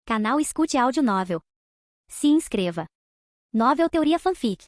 Canal Escute Áudio Novel. Se inscreva. Novel Teoria Fanfic.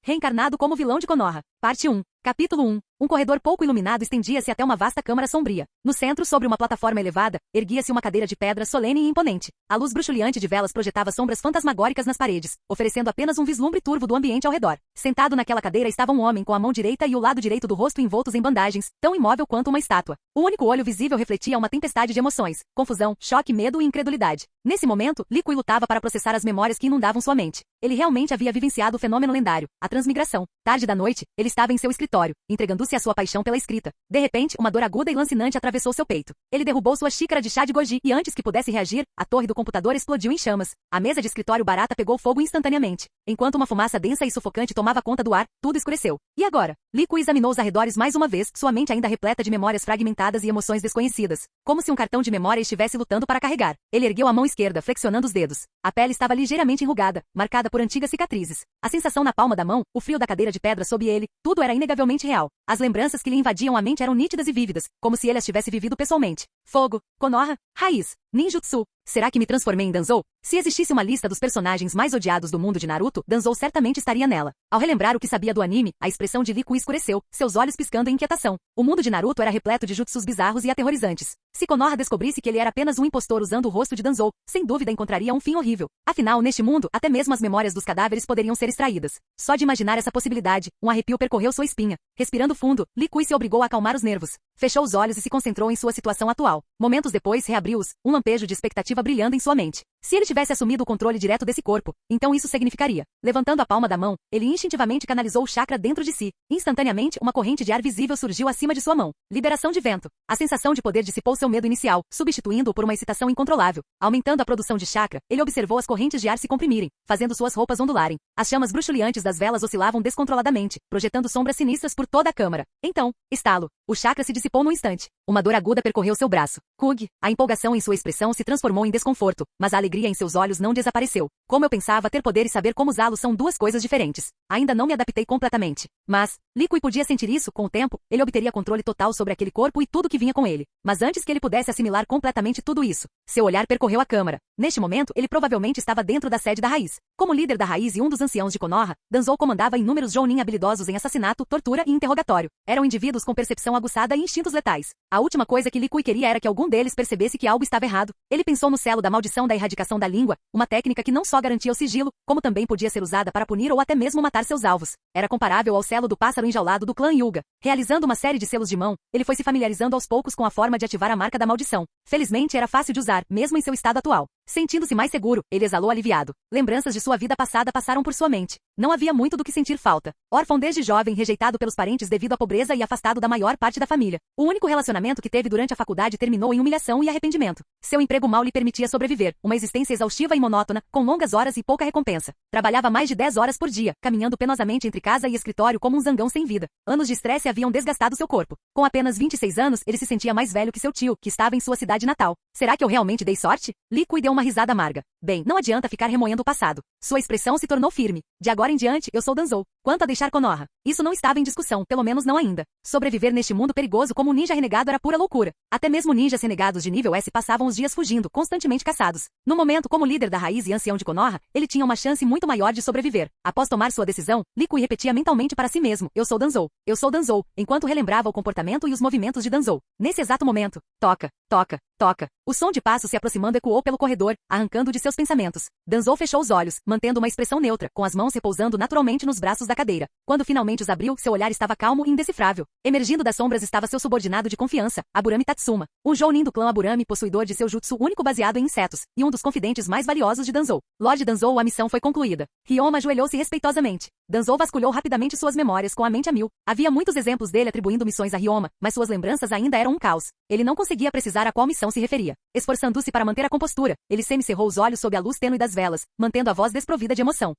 Reencarnado como vilão de Konoha. Parte 1. Capítulo 1. Um corredor pouco iluminado estendia-se até uma vasta câmara sombria. No centro, sobre uma plataforma elevada, erguia-se uma cadeira de pedra solene e imponente. A luz bruxuleante de velas projetava sombras fantasmagóricas nas paredes, oferecendo apenas um vislumbre turvo do ambiente ao redor. Sentado naquela cadeira estava um homem com a mão direita e o lado direito do rosto envoltos em bandagens, tão imóvel quanto uma estátua. O único olho visível refletia uma tempestade de emoções, confusão, choque, medo e incredulidade. Nesse momento, Lee Kui lutava para processar as memórias que inundavam sua mente. Ele realmente havia vivenciado o fenômeno lendário, a transmigração. Tarde da noite, ele estava em seu escritório, entregando-se à sua paixão pela escrita. De repente, uma dor aguda e lancinante atravessou seu peito. Ele derrubou sua xícara de chá de goji e antes que pudesse reagir, a torre do computador explodiu em chamas. A mesa de escritório barata pegou fogo instantaneamente. Enquanto uma fumaça densa e sufocante tomava conta do ar, tudo escureceu. E agora? Lee Kui examinou os arredores mais uma vez, sua mente ainda repleta de memórias fragmentadas e emoções desconhecidas, como se um cartão de memória estivesse lutando para carregar. Ele ergueu a mão esquerda, flexionando os dedos. A pele estava ligeiramente enrugada, marcada por antigas cicatrizes. A sensação na palma da mão, o frio da cadeira de pedra sob ele, tudo era inegavelmente real. As lembranças que lhe invadiam a mente eram nítidas e vívidas, como se ele as tivesse vivido pessoalmente. Fogo, Konoha, raiz, ninjutsu. Será que me transformei em Danzou? Se existisse uma lista dos personagens mais odiados do mundo de Naruto, Danzou certamente estaria nela. Ao relembrar o que sabia do anime, a expressão de Lee Kui escureceu, seus olhos piscando em inquietação. O mundo de Naruto era repleto de jutsus bizarros e aterrorizantes. Se Konoha descobrisse que ele era apenas um impostor usando o rosto de Danzou, sem dúvida encontraria um fim horrível. Afinal, neste mundo, até mesmo as memórias dos cadáveres poderiam ser extraídas. Só de imaginar essa possibilidade, um arrepio percorreu sua espinha. Respirando fundo, Lee Kui se obrigou a acalmar os nervos. Fechou os olhos e se concentrou em sua situação atual. Momentos depois, reabriu-os, um lampejo de expectativa brilhando em sua mente. Se ele tivesse assumido o controle direto desse corpo, então isso significaria. Levantando a palma da mão, ele instintivamente canalizou o chakra dentro de si. Instantaneamente, uma corrente de ar visível surgiu acima de sua mão. Liberação de vento. A sensação de poder dissipou seu medo inicial, substituindo-o por uma excitação incontrolável. Aumentando a produção de chakra, ele observou as correntes de ar se comprimirem, fazendo suas roupas ondularem. As chamas bruxuleantes das velas oscilavam descontroladamente, projetando sombras sinistras por toda a câmara. Então, estalo. O chakra se dissipou num instante. Uma dor aguda percorreu seu braço. Kug. A empolgação em sua expressão se transformou em desconforto, mas a alegria em seus olhos não desapareceu. Como eu pensava, ter poder e saber como usá-lo são duas coisas diferentes. Ainda não me adaptei completamente. Mas, Lee Kui podia sentir isso, com o tempo, ele obteria controle total sobre aquele corpo e tudo que vinha com ele. Mas antes que ele pudesse assimilar completamente tudo isso, seu olhar percorreu a câmara. Neste momento, ele provavelmente estava dentro da sede da Raiz. Como líder da Raiz e um dos anciãos de Konoha, Danzou comandava inúmeros Jounin habilidosos em assassinato, tortura e interrogatório. Eram indivíduos com percepção aguçada e instintos letais. A última coisa que Lee Kui queria era que algum deles percebesse que algo estava errado. Ele pensou no selo da maldição da erradicação da língua, uma técnica que não só garantia o sigilo, como também podia ser usada para punir ou até mesmo matar seus alvos. Era comparável ao selo do pássaro enjaulado do clã Hyuga. Realizando uma série de selos de mão, ele foi se familiarizando aos poucos com a forma de ativar a marca da maldição. Felizmente era fácil de usar, mesmo em seu estado atual. Sentindo-se mais seguro, ele exalou aliviado. Lembranças de sua vida passada passaram por sua mente. Não havia muito do que sentir falta. Órfão desde jovem, rejeitado pelos parentes devido à pobreza e afastado da maior parte da família. O único relacionamento que teve durante a faculdade terminou em humilhação e arrependimento. Seu emprego mal lhe permitia sobreviver, uma existência exaustiva e monótona, com longas horas e pouca recompensa. Trabalhava mais de 10 horas por dia, caminhando penosamente entre casa e escritório como um zangão sem vida. Anos de estresse haviam desgastado seu corpo. Com apenas 26 anos, ele se sentia mais velho que seu tio, que estava em sua cidade natal. Será que eu realmente dei sorte? Lee Kui deu uma risada amarga. Bem, não adianta ficar remoendo o passado. Sua expressão se tornou firme. De agora em diante, eu sou Danzou. Quanto a deixar Konoha, isso não estava em discussão, pelo menos não ainda. Sobreviver neste mundo perigoso como um ninja renegado era pura loucura. Até mesmo ninjas renegados de nível S passavam os dias fugindo, constantemente caçados. No momento, como líder da Raiz e ancião de Konoha, ele tinha uma chance muito maior de sobreviver. Após tomar sua decisão, Lee Kui repetia mentalmente para si mesmo: eu sou Danzou. Eu sou Danzou, enquanto relembrava o comportamento e os movimentos de Danzou. Nesse exato momento, toca, toca, toca. O som de passos se aproximando ecoou pelo corredor, arrancando de seus pensamentos. Danzou fechou os olhos, mantendo uma expressão neutra, com as mãos repousando naturalmente nos braços da cadeira. Quando finalmente os abriu, seu olhar estava calmo e indecifrável. Emergindo das sombras estava seu subordinado de confiança, Aburami Tatsuma. Um Jounin do clã Aburami, possuidor de seu jutsu único baseado em insetos, e um dos confidentes mais valiosos de Danzou. Lord Danzou, a missão foi concluída. Ryoma ajoelhou-se respeitosamente. Danzou vasculhou rapidamente suas memórias com a mente a mil. Havia muitos exemplos dele atribuindo missões a Ryoma, mas suas lembranças ainda eram um caos. Ele não conseguia precisar a qual missão se referia. Esforçando-se para manter a compostura, ele semicerrou os olhos sob a luz tênue das velas, mantendo a voz desprovida de emoção.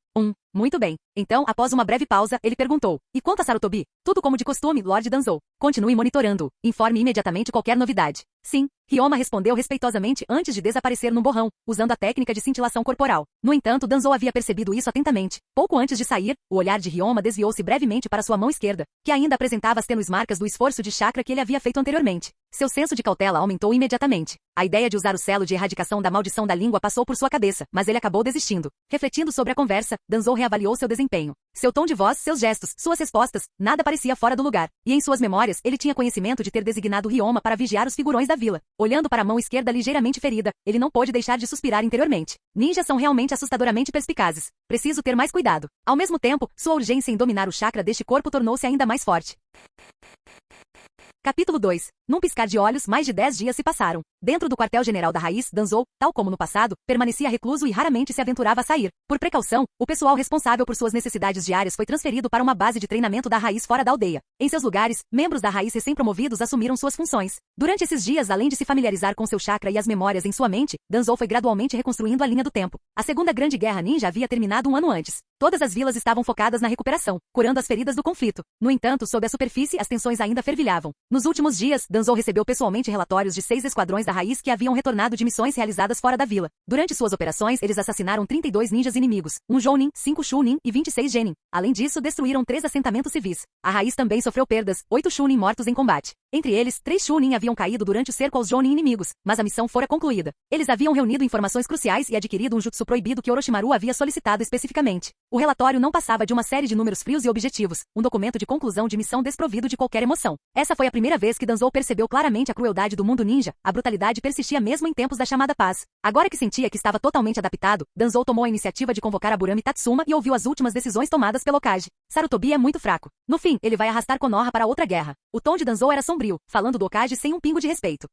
Muito bem. Então, após uma breve pausa, ele perguntou: e quanto a Sarutobi? Tudo como de costume, Lord Danzou. Continue monitorando-o. Informe imediatamente qualquer novidade. Sim, Ryoma respondeu respeitosamente antes de desaparecer no borrão, usando a técnica de cintilação corporal. No entanto, Danzou havia percebido isso atentamente. Pouco antes de sair, o olhar de Ryoma desviou-se brevemente para sua mão esquerda, que ainda apresentava as tênues marcas do esforço de chakra que ele havia feito anteriormente. Seu senso de cautela aumentou imediatamente. A ideia de usar o selo de erradicação da maldição da língua passou por sua cabeça, mas ele acabou desistindo. Refletindo sobre a conversa, Danzou reavaliou seu desempenho. Seu tom de voz, seus gestos, suas respostas, nada parecia fora do lugar. E em suas memórias, ele tinha conhecimento de ter designado Ryoma para vigiar os figurões da vila. Olhando para a mão esquerda ligeiramente ferida, ele não pôde deixar de suspirar interiormente. Ninjas são realmente assustadoramente perspicazes. Preciso ter mais cuidado. Ao mesmo tempo, sua urgência em dominar o chakra deste corpo tornou-se ainda mais forte. Capítulo 2. Num piscar de olhos, mais de 10 dias se passaram. Dentro do quartel-general da Raiz, Danzou, tal como no passado, permanecia recluso e raramente se aventurava a sair. Por precaução, o pessoal responsável por suas necessidades diárias foi transferido para uma base de treinamento da Raiz fora da aldeia. Em seus lugares, membros da Raiz recém-promovidos assumiram suas funções. Durante esses dias, além de se familiarizar com seu chakra e as memórias em sua mente, Danzou foi gradualmente reconstruindo a linha do tempo. A Segunda Grande Guerra Ninja havia terminado um ano antes. Todas as vilas estavam focadas na recuperação, curando as feridas do conflito. No entanto, sob a superfície, as tensões ainda fervilhavam. Nos últimos dias, Danzou recebeu pessoalmente relatórios de 6 esquadrões da Raiz que haviam retornado de missões realizadas fora da vila. Durante suas operações, eles assassinaram 32 ninjas inimigos, 1 Jounin, 5 Chunin e 26 Genin. Além disso, destruíram 3 assentamentos civis. A Raiz também sofreu perdas, 8 Chunin mortos em combate. Entre eles, 3 Chunin haviam caído durante o cerco aos Jounin inimigos, mas a missão fora concluída. Eles haviam reunido informações cruciais e adquirido um jutsu proibido que Orochimaru havia solicitado especificamente. O relatório não passava de uma série de números frios e objetivos, um documento de conclusão de missão desprovido de qualquer emoção. Essa foi a primeira vez que Danzou percebeu claramente a crueldade do mundo ninja. A brutalidade persistia mesmo em tempos da chamada paz. Agora que sentia que estava totalmente adaptado, Danzou tomou a iniciativa de convocar Aburame Tatsuma e ouviu as últimas decisões tomadas pelo Okage. Sarutobi é muito fraco. No fim, ele vai arrastar Konoha para outra guerra. O tom de Danzou era sombrio, falando do Okage sem um pingo de respeito.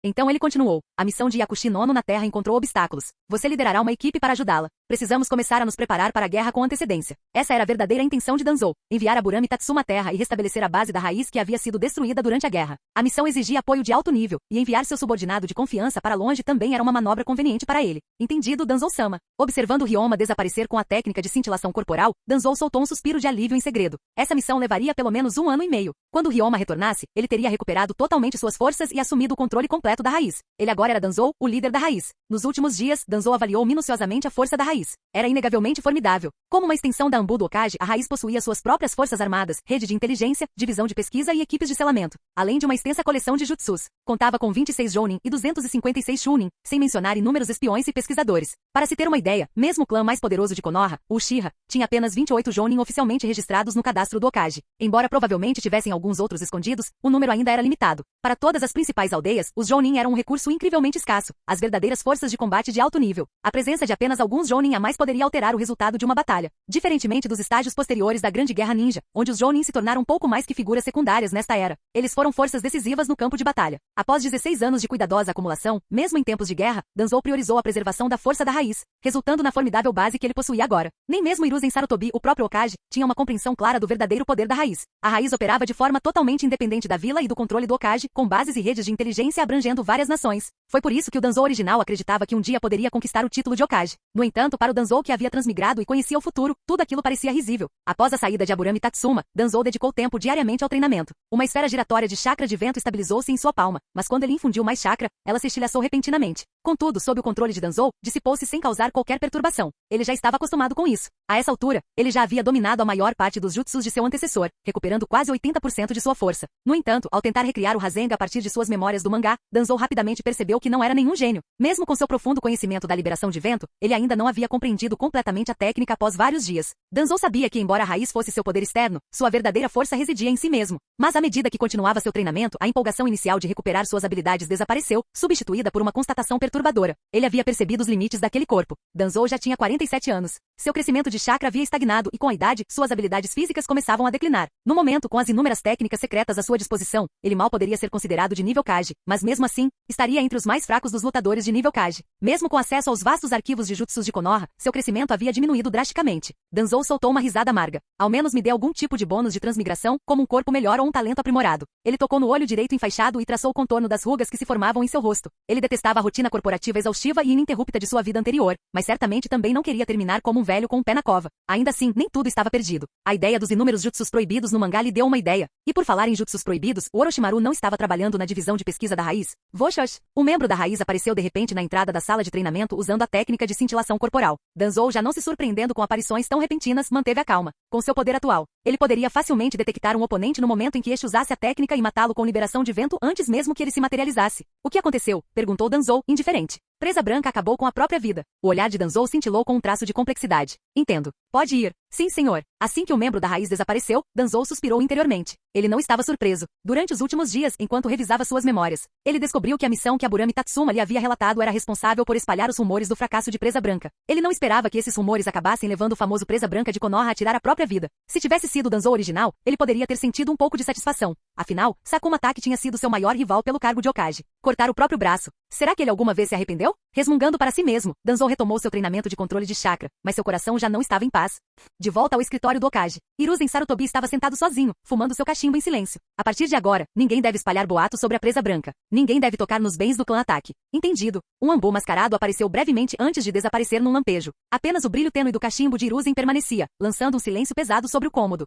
Então ele continuou. A missão de Yakushi Nono na Terra encontrou obstáculos. Você liderará uma equipe para ajudá-la. Precisamos começar a nos preparar para a guerra com antecedência. Essa era a verdadeira intenção de Danzou. Enviar Aburame Tatsuma à Terra e restabelecer a base da Raiz que havia sido destruída durante a guerra. A missão exigia apoio de alto nível, e enviar seu subordinado de confiança para longe também era uma manobra conveniente para ele. Entendido, Danzou-sama. Observando Ryoma desaparecer com a técnica de cintilação corporal, Danzou soltou um suspiro de alívio em segredo. Essa missão levaria pelo menos 1 ano e meio. Quando Ryoma retornasse, ele teria recuperado totalmente suas forças e assumido o controle completo da Raiz. Ele agora era Danzou, o líder da Raiz. Nos últimos dias, Danzou avaliou minuciosamente a força da Raiz. Era inegavelmente formidável. Como uma extensão da Anbu do Okage, a Raiz possuía suas próprias forças armadas, rede de inteligência, divisão de pesquisa e equipes de selamento, além de uma extensa coleção de jutsus. Contava com 26 Jounin e 256 Chunin, sem mencionar inúmeros espiões e pesquisadores. Para se ter uma ideia, mesmo o clã mais poderoso de Konoha, o Uchiha, tinha apenas 28 Jounin oficialmente registrados no cadastro do Okage. Embora provavelmente tivessem alguns outros escondidos, o número ainda era limitado. Para todas as principais aldeias, os Jounin eram um recurso incrivelmente escasso, as verdadeiras forças de combate de alto nível. A presença de apenas alguns Jounin a mais poderia alterar o resultado de uma batalha. Diferentemente dos estágios posteriores da Grande Guerra Ninja, onde os Jounin se tornaram pouco mais que figuras secundárias nesta era, eles foram forças decisivas no campo de batalha. Após 16 anos de cuidadosa acumulação, mesmo em tempos de guerra, Danzou priorizou a preservação da força da Raiz, resultando na formidável base que ele possuía agora. Nem mesmo Hiruzen Sarutobi, o próprio Okage, tinha uma compreensão clara do verdadeiro poder da Raiz. A Raiz operava de forma totalmente independente da vila e do controle do Okage, com bases e redes de inteligência abrangendo várias nações. Foi por isso que o Danzou original acreditava que um dia poderia conquistar o título de Okage. No entanto, para o Danzou que havia transmigrado e conhecia o futuro, tudo aquilo parecia risível. Após a saída de Aburame Tatsuma, Danzou dedicou tempo diariamente ao treinamento. Uma esfera giratória de chakra de vento estabilizou-se em sua palma, mas quando ele infundiu mais chakra, ela se estilhaçou repentinamente. Contudo, sob o controle de Danzou, dissipou-se sem causar qualquer perturbação. Ele já estava acostumado com isso. A essa altura, ele já havia dominado a maior parte dos jutsus de seu antecessor, recuperando quase 80% de sua força. No entanto, ao tentar recriar o Rasengan a partir de suas memórias do mangá, Danzou rapidamente percebeu que não era nenhum gênio. Mesmo com seu profundo conhecimento da liberação de vento, ele ainda não havia compreendido completamente a técnica após vários dias. Danzou sabia que, embora a Raiz fosse seu poder externo, sua verdadeira força residia em si mesmo. Mas à medida que continuava seu treinamento, a empolgação inicial de recuperar suas habilidades desapareceu, substituída por uma constatação perturbadora. Ele havia percebido os limites daquele corpo. Danzou já tinha 47 anos. Seu crescimento de chakra havia estagnado e, com a idade, suas habilidades físicas começavam a declinar. No momento, com as inúmeras técnicas secretas à sua disposição, ele mal poderia ser considerado de nível Kage, mas mesmo assim, estaria entre os mais fracos dos lutadores de nível Kage. Mesmo com acesso aos vastos arquivos de jutsus de Konoha, seu crescimento havia diminuído drasticamente. Danzou soltou uma risada amarga. Ao menos me dê algum tipo de bônus de transmigração, como um corpo melhor ou um talento aprimorado. Ele tocou no olho direito enfaixado e traçou o contorno das rugas que se formavam em seu rosto. Ele detestava a rotina corporativa exaustiva e ininterrupta de sua vida anterior, mas certamente também não queria terminar como um velho com um pé na cova. Ainda assim, nem tudo estava perdido. A ideia dos inúmeros jutsus proibidos no mangá lhe deu uma ideia. E por falar em jutsus proibidos, o Orochimaru não estava trabalhando na divisão de pesquisa da raiz. Voxox. Um membro da raiz apareceu de repente na entrada da sala de treinamento usando a técnica de cintilação corporal. Danzou, já não se surpreendendo com aparições tão repentinas, manteve a calma. Com seu poder atual, ele poderia facilmente detectar um oponente no momento em que este usasse a técnica e matá-lo com liberação de vento antes mesmo que ele se materializasse. O que aconteceu? Perguntou Danzou, indiferente. Presa Branca acabou com a própria vida. O olhar de Danzou cintilou com um traço de complexidade. Entendo. Pode ir. Sim, senhor. Assim que o membro da raiz desapareceu, Danzou suspirou interiormente. Ele não estava surpreso. Durante os últimos dias, enquanto revisava suas memórias, ele descobriu que a missão que Aburami Tatsuma lhe havia relatado era responsável por espalhar os rumores do fracasso de Presa Branca. Ele não esperava que esses rumores acabassem levando o famoso Presa Branca de Konoha a tirar a própria vida. Se tivesse sido Danzou original, ele poderia ter sentido um pouco de satisfação. Afinal, Sakuma Taki tinha sido seu maior rival pelo cargo de Hokage. Cortar o próprio braço. Será que ele alguma vez se arrependeu? Resmungando para si mesmo, Danzou retomou seu treinamento de controle de chakra, mas seu coração já não estava em paz. De volta ao escritório do Hokage, Hiruzen Sarutobi estava sentado sozinho, fumando seu cachimbo em silêncio. A partir de agora, ninguém deve espalhar boatos sobre a Presa Branca. Ninguém deve tocar nos bens do clã Ataki. Entendido. Um Anbu mascarado apareceu brevemente antes de desaparecer num lampejo. Apenas o brilho tênue do cachimbo de Hiruzen permanecia, lançando um silêncio pesado sobre o cômodo.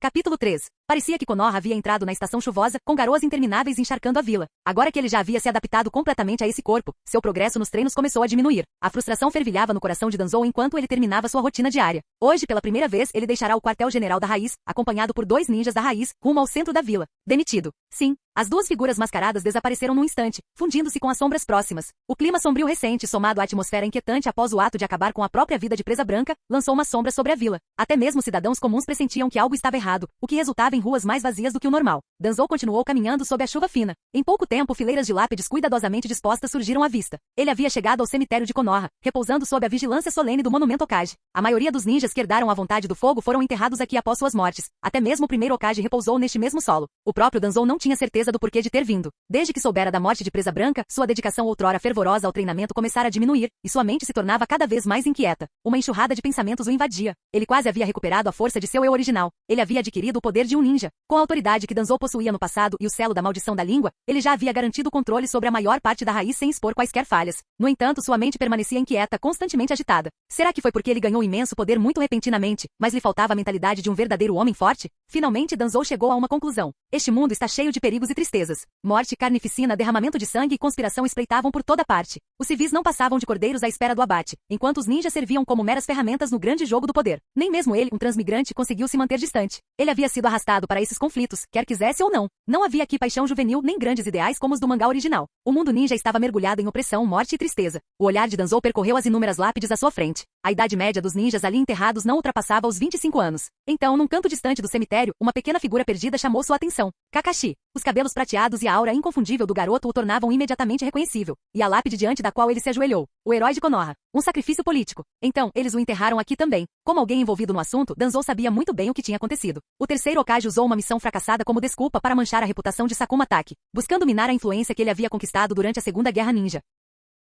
Capítulo 3. Parecia que Konoha havia entrado na estação chuvosa, com garoas intermináveis encharcando a vila. Agora que ele já havia se adaptado completamente a esse corpo, seu progresso nos treinos começou a diminuir. A frustração fervilhava no coração de Danzou enquanto ele terminava sua rotina diária. Hoje, pela primeira vez, ele deixará o quartel-general da raiz, acompanhado por 2 ninjas da raiz, rumo ao centro da vila. Demitido. Sim. As 2 figuras mascaradas desapareceram num instante, fundindo-se com as sombras próximas. O clima sombrio recente, somado à atmosfera inquietante após o ato de acabar com a própria vida de Presa Branca, lançou uma sombra sobre a vila. Até mesmo cidadãos comuns pressentiam que algo estava errado, o que resultava em ruas mais vazias do que o normal. Danzou continuou caminhando sob a chuva fina. Em pouco tempo, fileiras de lápides cuidadosamente dispostas surgiram à vista. Ele havia chegado ao cemitério de Konoha, repousando sob a vigilância solene do monumento Hokage. A maioria dos ninjas que herdaram a vontade do fogo foram enterrados aqui após suas mortes. Até mesmo o primeiro Hokage repousou neste mesmo solo. O próprio Danzou não tinha certeza do porquê de ter vindo. Desde que soubera da morte de Presa Branca, sua dedicação outrora fervorosa ao treinamento começara a diminuir, e sua mente se tornava cada vez mais inquieta. Uma enxurrada de pensamentos o invadia. Ele quase havia recuperado a força de seu eu original. Ele havia adquirido o poder de um ninja. Com a autoridade que Danzou possuía no passado e o selo da maldição da língua, ele já havia garantido o controle sobre a maior parte da raiz sem expor quaisquer falhas. No entanto, sua mente permanecia inquieta, constantemente agitada. Será que foi porque ele ganhou imenso poder muito repentinamente, mas lhe faltava a mentalidade de um verdadeiro homem forte? Finalmente, Danzou chegou a uma conclusão. Este mundo está cheio de perigos e tristezas. Morte, carnificina, derramamento de sangue e conspiração espreitavam por toda parte. Os civis não passavam de cordeiros à espera do abate, enquanto os ninjas serviam como meras ferramentas no grande jogo do poder. Nem mesmo ele, um transmigrante, conseguiu se manter distante. Ele havia sido arrastado para esses conflitos, quer quisesse ou não. Não havia aqui paixão juvenil nem grandes ideais como os do mangá original. O mundo ninja estava mergulhado em opressão, morte e tristeza. O olhar de Danzou percorreu as inúmeras lápides à sua frente. A idade média dos ninjas ali enterrados não ultrapassava os 25 anos. Então, num canto distante do cemitério, uma pequena figura perdida chamou sua atenção. Kakashi. Os cabelos prateados e a aura inconfundível do garoto o tornavam imediatamente reconhecível. E a lápide diante da qual ele se ajoelhou. O herói de Konoha. Um sacrifício político. Então, eles o enterraram aqui também. Como alguém envolvido no assunto, Danzou sabia muito bem o que tinha acontecido. O terceiro Hokage usou uma missão fracassada como desculpa para manchar a reputação de Sakuma Taki, buscando minar a influência que ele havia conquistado durante a Segunda Guerra Ninja.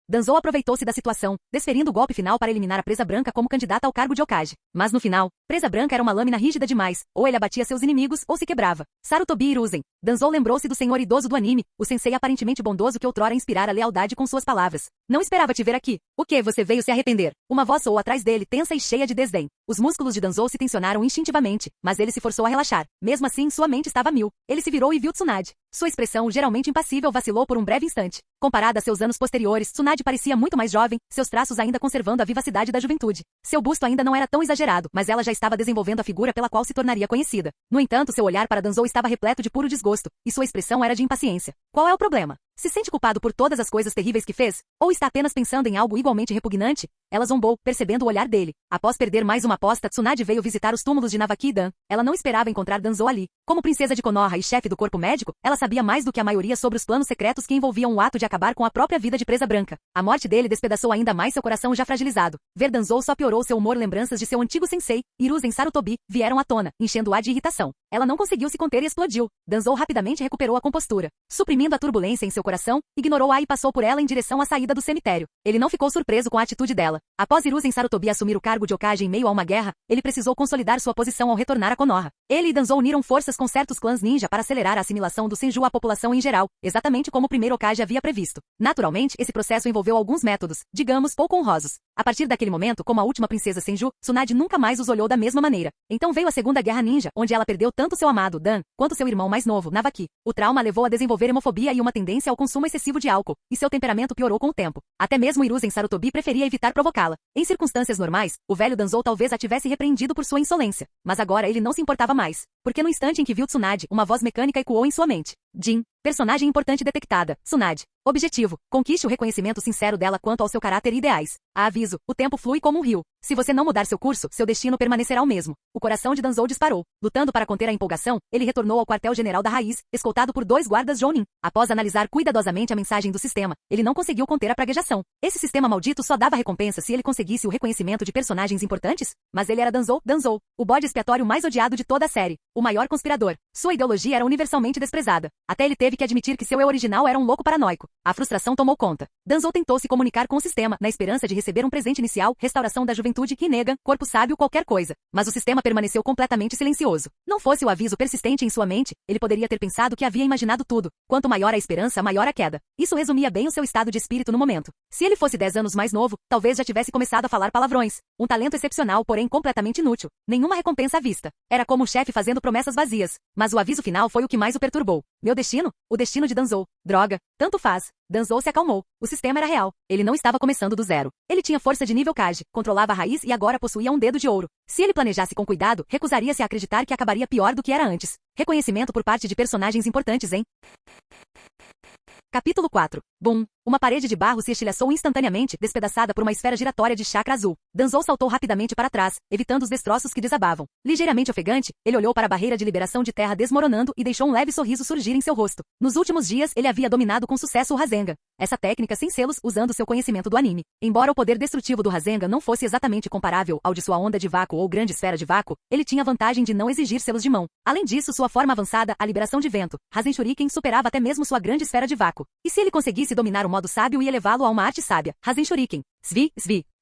Danzou aproveitou-se da situação, desferindo o golpe final para eliminar a Presa Branca como candidata ao cargo de Hokage. Mas no final, Presa Branca era uma lâmina rígida demais, ou ele abatia seus inimigos, ou se quebrava. Sarutobi Hiruzen. Danzou lembrou-se do senhor idoso do anime, o sensei aparentemente bondoso que outrora inspirara lealdade com suas palavras. Não esperava te ver aqui. O que, você veio se arrepender? Uma voz soou atrás dele, tensa e cheia de desdém. Os músculos de Danzou se tensionaram instintivamente, mas ele se forçou a relaxar. Mesmo assim, sua mente estava a mil. Ele se virou e viu Tsunade. Sua expressão, geralmente impassível, vacilou por um breve instante. Comparada a seus anos posteriores, Tsunade parecia muito mais jovem, seus traços ainda conservando a vivacidade da juventude. Seu busto ainda não era tão exagerado, mas ela já estava desenvolvendo a figura pela qual se tornaria conhecida. No entanto, seu olhar para Danzou estava repleto de puro desgosto, e sua expressão era de impaciência. Qual é o problema? Se sente culpado por todas as coisas terríveis que fez? Ou está apenas pensando em algo igualmente repugnante? Ela zombou, percebendo o olhar dele. Após perder mais uma aposta, Tsunade veio visitar os túmulos de Navaki-dan. Ela não esperava encontrar Danzou ali. Como princesa de Konoha e chefe do corpo médico, ela sabia mais do que a maioria sobre os planos secretos que envolviam o ato de acabar com a própria vida de Presa Branca. A morte dele despedaçou ainda mais seu coração já fragilizado. Ver Danzou só piorou seu humor. Lembranças de seu antigo sensei, Hiruzen Sarutobi, vieram à tona, enchendo-a de irritação. Ela não conseguiu se conter e explodiu. Danzou rapidamente recuperou a compostura. Suprimindo a turbulência em seu coração, coração, ignorou-a e passou por ela em direção à saída do cemitério. Ele não ficou surpreso com a atitude dela. Após Hiruzen Sarutobi assumir o cargo de Hokage em meio a uma guerra, ele precisou consolidar sua posição ao retornar a Konoha. Ele e Danzou uniram forças com certos clãs ninja para acelerar a assimilação do Senju à população em geral, exatamente como o primeiro Hokage havia previsto. Naturalmente, esse processo envolveu alguns métodos, digamos, pouco honrosos. A partir daquele momento, como a última princesa Senju, Tsunade nunca mais os olhou da mesma maneira. Então veio a Segunda Guerra Ninja, onde ela perdeu tanto seu amado, Dan, quanto seu irmão mais novo, Navaki. O trauma levou a desenvolver hemofobia e uma tendência ao consumo excessivo de álcool, e seu temperamento piorou com o tempo. Até mesmo Hiruzen Sarutobi preferia evitar provocá-la. Em circunstâncias normais, o velho Danzou talvez a tivesse repreendido por sua insolência, mas agora ele não se importava mais, porque no instante em que viu Tsunade, uma voz mecânica ecoou em sua mente. Jin, personagem importante detectada, Tsunade. Objetivo, conquiste o reconhecimento sincero dela quanto ao seu caráter e ideais. A aviso, o tempo flui como um rio. Se você não mudar seu curso, seu destino permanecerá o mesmo. O coração de Danzou disparou. Lutando para conter a empolgação, ele retornou ao quartel-general da Raiz, escoltado por 2 guardas Jounin. Após analisar cuidadosamente a mensagem do sistema, ele não conseguiu conter a praguejação. Esse sistema maldito só dava recompensa se ele conseguisse o reconhecimento de personagens importantes? Mas ele era Danzou, o bode expiatório mais odiado de toda a série. O maior conspirador. Sua ideologia era universalmente desprezada. Até ele teve que admitir que seu eu original era um louco paranoico. A frustração tomou conta. Danzou tentou se comunicar com o sistema, na esperança de receber um presente inicial, restauração da juventude, Rinnegan, corpo sábio, qualquer coisa. Mas o sistema permaneceu completamente silencioso. Não fosse o aviso persistente em sua mente, ele poderia ter pensado que havia imaginado tudo. Quanto maior a esperança, maior a queda. Isso resumia bem o seu estado de espírito no momento. Se ele fosse 10 anos mais novo, talvez já tivesse começado a falar palavrões. Um talento excepcional, porém completamente inútil. Nenhuma recompensa à vista. Era como um chefe fazendo promessas vazias. Mas o aviso final foi o que mais o perturbou. Meu destino? O destino de Danzou. Droga. Tanto faz. Danzou se acalmou. O sistema era real. Ele não estava começando do zero. Ele tinha força de nível Kage, controlava a raiz e agora possuía um dedo de ouro. Se ele planejasse com cuidado, recusaria-se a acreditar que acabaria pior do que era antes. Reconhecimento por parte de personagens importantes, hein? Capítulo 4. Bum! Uma parede de barro se estilhaçou instantaneamente, despedaçada por uma esfera giratória de chakra azul. Danzou saltou rapidamente para trás, evitando os destroços que desabavam. Ligeiramente ofegante, ele olhou para a barreira de liberação de terra desmoronando e deixou um leve sorriso surgir em seu rosto. Nos últimos dias, ele havia dominado com sucesso o Rasengan. Essa técnica sem selos, usando seu conhecimento do anime. Embora o poder destrutivo do Rasengan não fosse exatamente comparável ao de sua onda de vácuo ou grande esfera de vácuo, ele tinha a vantagem de não exigir selos de mão. Além disso, sua forma avançada, a liberação de vento, Rasen Shuriken, superava até mesmo sua grande esfera de vácuo. E se ele conseguisse dominar o modo sábio e elevá-lo a uma arte sábia, Rasen Shuriken. Svi.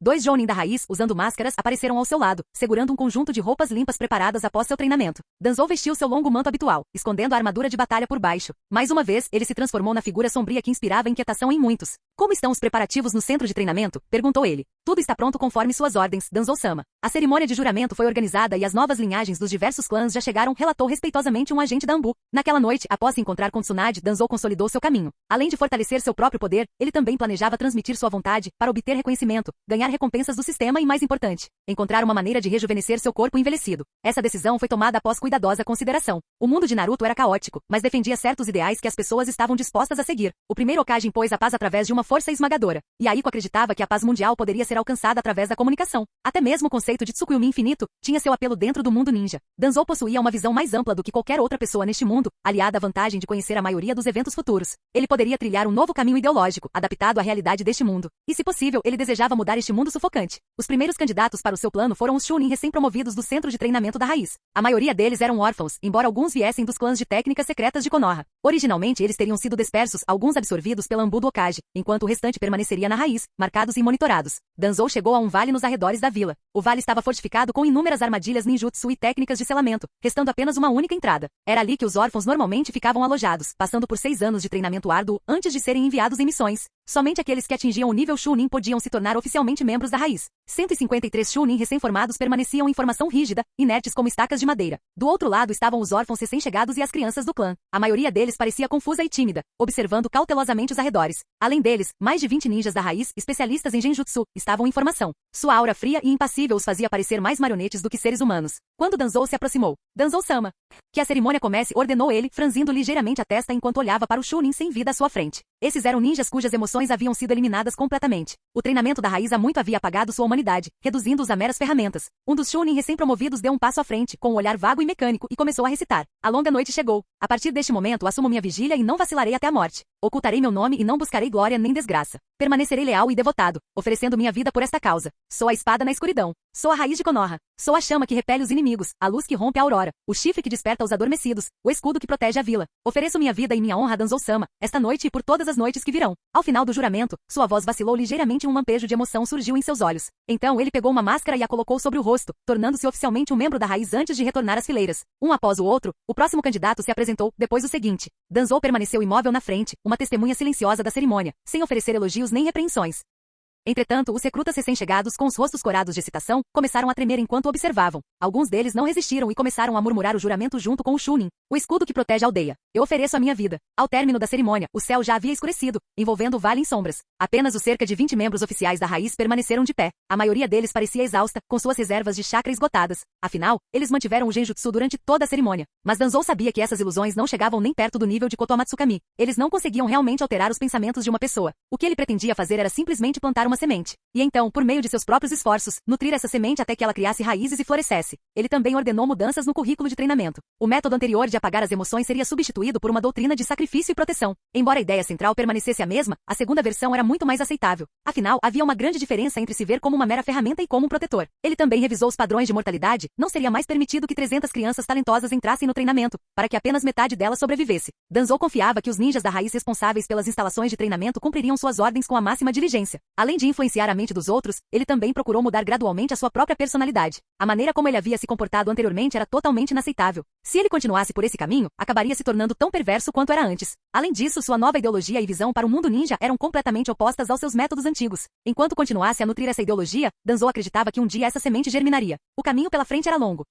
2 Jounin da raiz, usando máscaras, apareceram ao seu lado, segurando um conjunto de roupas limpas preparadas após seu treinamento. Danzou vestiu seu longo manto habitual, escondendo a armadura de batalha por baixo. Mais uma vez, ele se transformou na figura sombria que inspirava inquietação em muitos. Como estão os preparativos no centro de treinamento? Perguntou ele. Tudo está pronto conforme suas ordens, Danzou-sama. A cerimônia de juramento foi organizada e as novas linhagens dos diversos clãs já chegaram, relatou respeitosamente um agente da Anbu. Naquela noite, após se encontrar com Tsunade, Danzou consolidou seu caminho. Além de fortalecer seu próprio poder, ele também planejava transmitir sua vontade para obter reconhecimento, ganhar recompensas do sistema e, mais importante, encontrar uma maneira de rejuvenescer seu corpo envelhecido. Essa decisão foi tomada após cuidadosa consideração. O mundo de Naruto era caótico, mas defendia certos ideais que as pessoas estavam dispostas a seguir. O primeiro Hokage impôs a paz através de uma força esmagadora. E Aiko acreditava que a paz mundial poderia ser alcançada através da comunicação. Até mesmo o conceito de Tsukuyomi infinito tinha seu apelo dentro do mundo ninja. Danzou possuía uma visão mais ampla do que qualquer outra pessoa neste mundo, aliada à vantagem de conhecer a maioria dos eventos futuros. Ele poderia trilhar um novo caminho ideológico, adaptado à realidade deste mundo. E, se possível, ele desejava mudar este mundo sufocante. Os primeiros candidatos para o seu plano foram os Chunin recém-promovidos do centro de treinamento da raiz. A maioria deles eram órfãos, embora alguns viessem dos clãs de técnicas secretas de Konoha. Originalmente, eles teriam sido dispersos, alguns absorvidos pela Anbu do Hokage, enquanto o restante permaneceria na raiz, marcados e monitorados. Danzou chegou a um vale nos arredores da vila. O vale estava fortificado com inúmeras armadilhas ninjutsu e técnicas de selamento, restando apenas uma única entrada. Era ali que os órfãos normalmente ficavam alojados, passando por 6 anos de treinamento árduo antes de serem enviados em missões. Somente aqueles que atingiam o nível Chunin podiam se tornar oficialmente membros da raiz. 153 Chunin recém-formados permaneciam em formação rígida, inertes como estacas de madeira. Do outro lado estavam os órfãos recém-chegados e as crianças do clã. A maioria deles parecia confusa e tímida, observando cautelosamente os arredores. Além deles, mais de 20 ninjas da raiz, especialistas em genjutsu, estavam em formação. Sua aura fria e impassível os fazia parecer mais marionetes do que seres humanos. Quando Danzou se aproximou, Danzou-sama, que a cerimônia comece, ordenou ele, franzindo ligeiramente a testa enquanto olhava para o Chunin sem vida à sua frente. Esses eram ninjas cujas emoções haviam sido eliminadas completamente. O treinamento da raiz há muito havia apagado sua humanidade, reduzindo-os a meras ferramentas. Um dos Chunin recém-promovidos deu um passo à frente, com um olhar vago e mecânico, e começou a recitar. A longa noite chegou. A partir deste momento assumo minha vigília e não vacilarei até a morte. Ocultarei meu nome e não buscarei glória nem desgraça. Permanecerei leal e devotado, oferecendo minha vida por esta causa. Sou a espada na escuridão. Sou a raiz de Konoha. Sou a chama que repele os inimigos, a luz que rompe a aurora, o chifre que desperta os adormecidos, o escudo que protege a vila. Ofereço minha vida e minha honra a Danzou-sama, esta noite e por todas as noites que virão. Ao final do juramento, sua voz vacilou ligeiramente e um lampejo de emoção surgiu em seus olhos. Então ele pegou uma máscara e a colocou sobre o rosto, tornando-se oficialmente um membro da raiz antes de retornar às fileiras. Um após o outro, o próximo candidato se apresentou, depois o seguinte. Danzou permaneceu imóvel na frente, uma testemunha silenciosa da cerimônia, sem oferecer elogios nem repreensões. Entretanto, os recrutas recém-chegados, com os rostos corados de excitação, começaram a tremer enquanto observavam. Alguns deles não resistiram e começaram a murmurar o juramento junto com o Chunin, o escudo que protege a aldeia. Eu ofereço a minha vida. Ao término da cerimônia, o céu já havia escurecido, envolvendo o vale em sombras. Apenas os cerca de 20 membros oficiais da raiz permaneceram de pé. A maioria deles parecia exausta, com suas reservas de chakra esgotadas. Afinal, eles mantiveram o genjutsu durante toda a cerimônia. Mas Danzou sabia que essas ilusões não chegavam nem perto do nível de Kotoamatsukami. Eles não conseguiam realmente alterar os pensamentos de uma pessoa. O que ele pretendia fazer era simplesmente plantar uma semente. E então, por meio de seus próprios esforços, nutrir essa semente até que ela criasse raízes e florescesse. Ele também ordenou mudanças no currículo de treinamento. O método anterior de apagar as emoções seria substituído por uma doutrina de sacrifício e proteção. Embora a ideia central permanecesse a mesma, a segunda versão era muito mais aceitável. Afinal, havia uma grande diferença entre se ver como uma mera ferramenta e como um protetor. Ele também revisou os padrões de mortalidade. Não seria mais permitido que 300 crianças talentosas entrassem no treinamento, para que apenas metade delas sobrevivesse. Danzou confiava que os ninjas da raiz responsáveis pelas instalações de treinamento cumpririam suas ordens com a máxima diligência. Além de influenciar a mente dos outros, ele também procurou mudar gradualmente a sua própria personalidade. A maneira como ele havia se comportado anteriormente era totalmente inaceitável. Se ele continuasse por esse caminho, acabaria se tornando tão perverso quanto era antes. Além disso, sua nova ideologia e visão para o mundo ninja eram completamente opostas aos seus métodos antigos. Enquanto continuasse a nutrir essa ideologia, Danzou acreditava que um dia essa semente germinaria. O caminho pela frente era longo.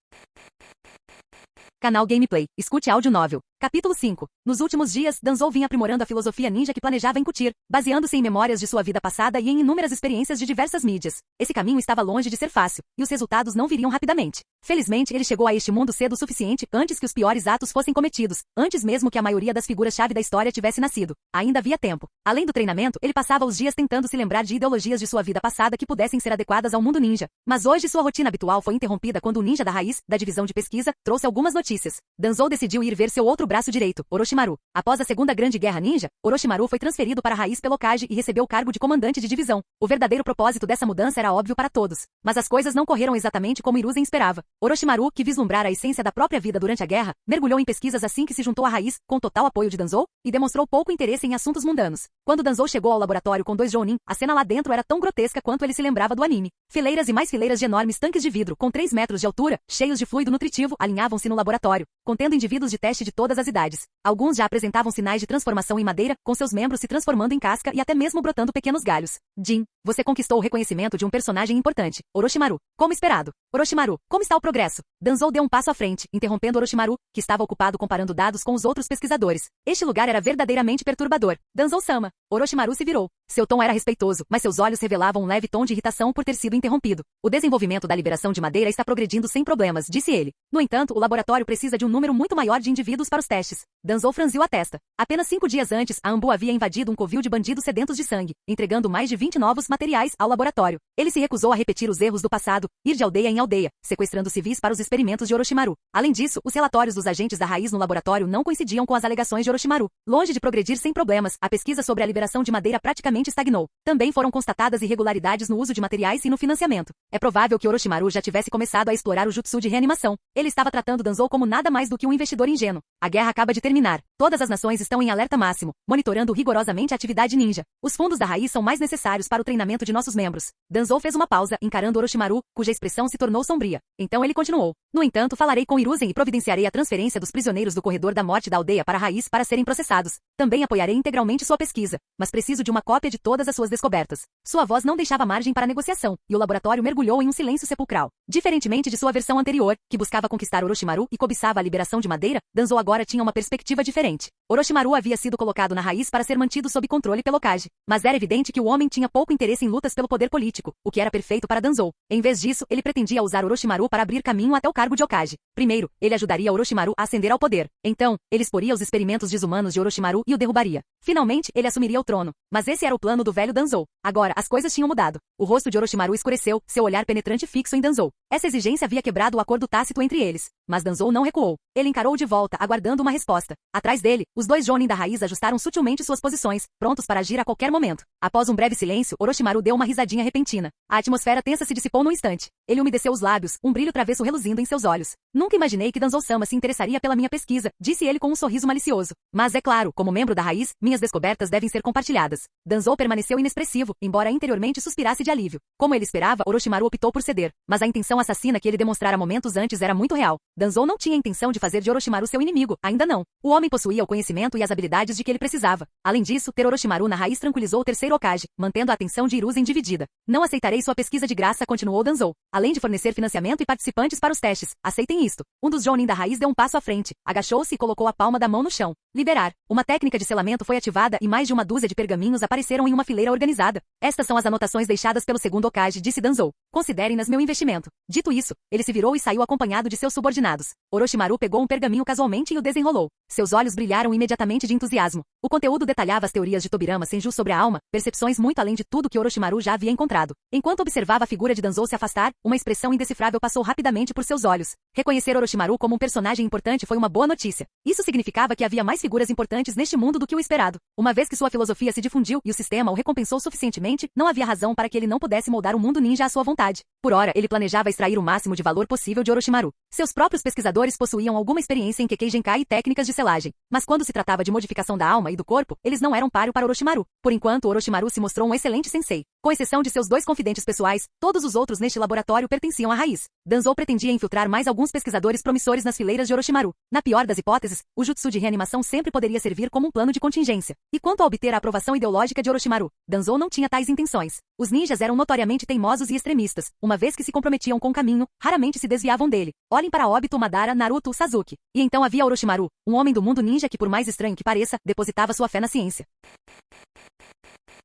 Canal Gameplay. Escute áudio novel. Capítulo 5. Nos últimos dias, Danzou vinha aprimorando a filosofia ninja que planejava incutir, baseando-se em memórias de sua vida passada e em inúmeras experiências de diversas mídias. Esse caminho estava longe de ser fácil, e os resultados não viriam rapidamente. Felizmente, ele chegou a este mundo cedo o suficiente antes que os piores atos fossem cometidos, antes mesmo que a maioria das figuras-chave da história tivesse nascido. Ainda havia tempo. Além do treinamento, ele passava os dias tentando se lembrar de ideologias de sua vida passada que pudessem ser adequadas ao mundo ninja. Mas hoje sua rotina habitual foi interrompida quando o ninja da raiz, da divisão de pesquisa, trouxe algumas notícias. Danzou decidiu ir ver seu outro braço direito, Orochimaru. Após a Segunda Grande Guerra Ninja, Orochimaru foi transferido para a raiz pelo Kage e recebeu o cargo de comandante de divisão. O verdadeiro propósito dessa mudança era óbvio para todos. Mas as coisas não correram exatamente como Hiruzen esperava. Orochimaru, que vislumbrara a essência da própria vida durante a guerra, mergulhou em pesquisas assim que se juntou à raiz, com total apoio de Danzou, e demonstrou pouco interesse em assuntos mundanos. Quando Danzou chegou ao laboratório com 2 Jounin, a cena lá dentro era tão grotesca quanto ele se lembrava do anime. Fileiras e mais fileiras de enormes tanques de vidro, com 3 metros de altura, cheios de fluido nutritivo, alinhavam-se no laboratório, contendo indivíduos de teste de todas as idades. Alguns já apresentavam sinais de transformação em madeira, com seus membros se transformando em casca e até mesmo brotando pequenos galhos. Jin, você conquistou o reconhecimento de um personagem importante. Orochimaru, como esperado. Orochimaru, como está o progresso? Danzou deu um passo à frente, interrompendo Orochimaru, que estava ocupado comparando dados com os outros pesquisadores. Este lugar era verdadeiramente perturbador. Danzou-sama. Orochimaru se virou. Seu tom era respeitoso, mas seus olhos revelavam um leve tom de irritação por ter sido interrompido. O desenvolvimento da liberação de madeira está progredindo sem problemas, disse ele. No entanto, o laboratório precisa de um número muito maior de indivíduos para os testes. Danzou franziu a testa. Apenas 5 dias antes, a Ambu havia invadido um covil de bandidos sedentos de sangue, entregando mais de 20 novos materiais ao laboratório. Ele se recusou a repetir os erros do passado, ir de aldeia em aldeia, sequestrando civis para os experimentos de Orochimaru. Além disso, os relatórios dos agentes da raiz no laboratório não coincidiam com as alegações de Orochimaru. Longe de progredir sem problemas, a pesquisa sobre a liberação de madeira praticamente estagnou. Também foram constatadas irregularidades no uso de materiais e no financiamento. É provável que Orochimaru já tivesse começado a explorar o jutsu de reanimação. Ele estava tratando Danzou como nada mais do que um investidor ingênuo. A guerra acaba de terminar. Todas as nações estão em alerta máximo, monitorando rigorosamente a atividade ninja. Os fundos da raiz são mais necessários para o treinamento de nossos membros. Danzou fez uma pausa, encarando Orochimaru, cuja expressão se tornou sombria. Então ele continuou. No entanto, falarei com Hiruzen e providenciarei a transferência dos prisioneiros do corredor da morte da aldeia para a raiz para serem processados. Também apoiarei integralmente sua pesquisa, mas preciso de uma cópia de todas as suas descobertas. Sua voz não deixava margem para negociação, e o laboratório mergulhou em um silêncio sepulcral. Diferentemente de sua versão anterior, que buscava conquistar Orochimaru e cobiçava a liberação de madeira, Danzou agora tinha uma perspectiva diferente. Orochimaru havia sido colocado na raiz para ser mantido sob controle pelo Kage, mas era evidente que o homem tinha pouco interesse em lutas pelo poder político, o que era perfeito para Danzou. Em vez disso, ele pretendia usar Orochimaru para abrir caminho até o cargo de Hokage. Primeiro, ele ajudaria Orochimaru a ascender ao poder. Então, ele exporia os experimentos desumanos de Orochimaru e o derrubaria. Finalmente, ele assumiria o trono. Mas esse era o plano do velho Danzou. Agora, as coisas tinham mudado. O rosto de Orochimaru escureceu, seu olhar penetrante fixo em Danzou. Essa exigência havia quebrado o acordo tácito entre eles. Mas Danzou não recuou. Ele encarou de volta, aguardando uma resposta. Atrás dele, os dois Jonin da raiz ajustaram sutilmente suas posições, prontos para agir a qualquer momento. Após um breve silêncio, Orochimaru deu uma risadinha repentina. A atmosfera tensa se dissipou num instante. Ele umedeceu os lábios, um brilho travesso reluzindo em seus olhos. Nunca imaginei que Danzou-sama se interessaria pela minha pesquisa, disse ele com um sorriso malicioso. Mas é claro, como membro da raiz, minhas descobertas devem ser compartilhadas. Danzou permaneceu inexpressivo, embora interiormente suspirasse de alívio. Como ele esperava, Orochimaru optou por ceder. Mas a intenção assassina que ele demonstrara momentos antes era muito real. Danzou não tinha intenção de fazer de Orochimaru seu inimigo, ainda não. O homem possuía o conhecimento e as habilidades de que ele precisava. Além disso, ter Orochimaru na raiz tranquilizou o terceiro Hokage, mantendo a atenção de Hiruzen dividida. Não aceitarei sua pesquisa de graça, continuou Danzou. Além de fornecer financiamento e participantes para os testes, aceitem isto. Um dos Jonin da raiz deu um passo à frente, agachou-se e colocou a palma da mão no chão. Liberar. Uma técnica de selamento foi ativada e mais de uma dúzia de pergaminhos apareceram em uma fileira organizada. Estas são as anotações deixadas pelo segundo Hokage, disse Danzou. Considerem-nas meu investimento. Dito isso, ele se virou e saiu acompanhado de seus subordinados. Orochimaru pegou um pergaminho casualmente e o desenrolou. Seus olhos brilharam imediatamente de entusiasmo. O conteúdo detalhava as teorias de Tobirama Senju sobre a alma, percepções muito além de tudo que Orochimaru já havia encontrado. Enquanto observava a figura de Danzou se afastar, uma expressão indecifrável passou rapidamente por seus olhos. Reconhecer Orochimaru como um personagem importante foi uma boa notícia. Isso significava que havia mais figuras importantes neste mundo do que o esperado. Uma vez que sua filosofia se difundiu e o sistema o recompensou suficientemente, não havia razão para que ele não pudesse moldar o mundo ninja à sua vontade. Por ora, ele planejava extrair o máximo de valor possível de Orochimaru. Seus próprios pesquisadores possuíam alguma experiência em Kekkei Genkai e técnicas de selagem. Mas quando se tratava de modificação da alma e do corpo, eles não eram páreo para Orochimaru. Por enquanto, Orochimaru se mostrou um excelente sensei. Com exceção de seus dois confidentes pessoais, todos os outros neste laboratório pertenciam à raiz. Danzou pretendia infiltrar mais alguns pesquisadores promissores nas fileiras de Orochimaru. Na pior das hipóteses, o jutsu de reanimação sempre poderia servir como um plano de contingência. E quanto a obter a aprovação ideológica de Orochimaru, Danzou não tinha tais intenções. Os ninjas eram notoriamente teimosos e extremistas. Uma vez que se comprometiam com o caminho, raramente se desviavam dele. Olhem para Obito, Madara, Naruto, Sasuke. E então havia Orochimaru, um homem do mundo ninja que, por mais estranho que pareça, depositava sua fé na ciência.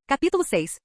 Capítulo 6.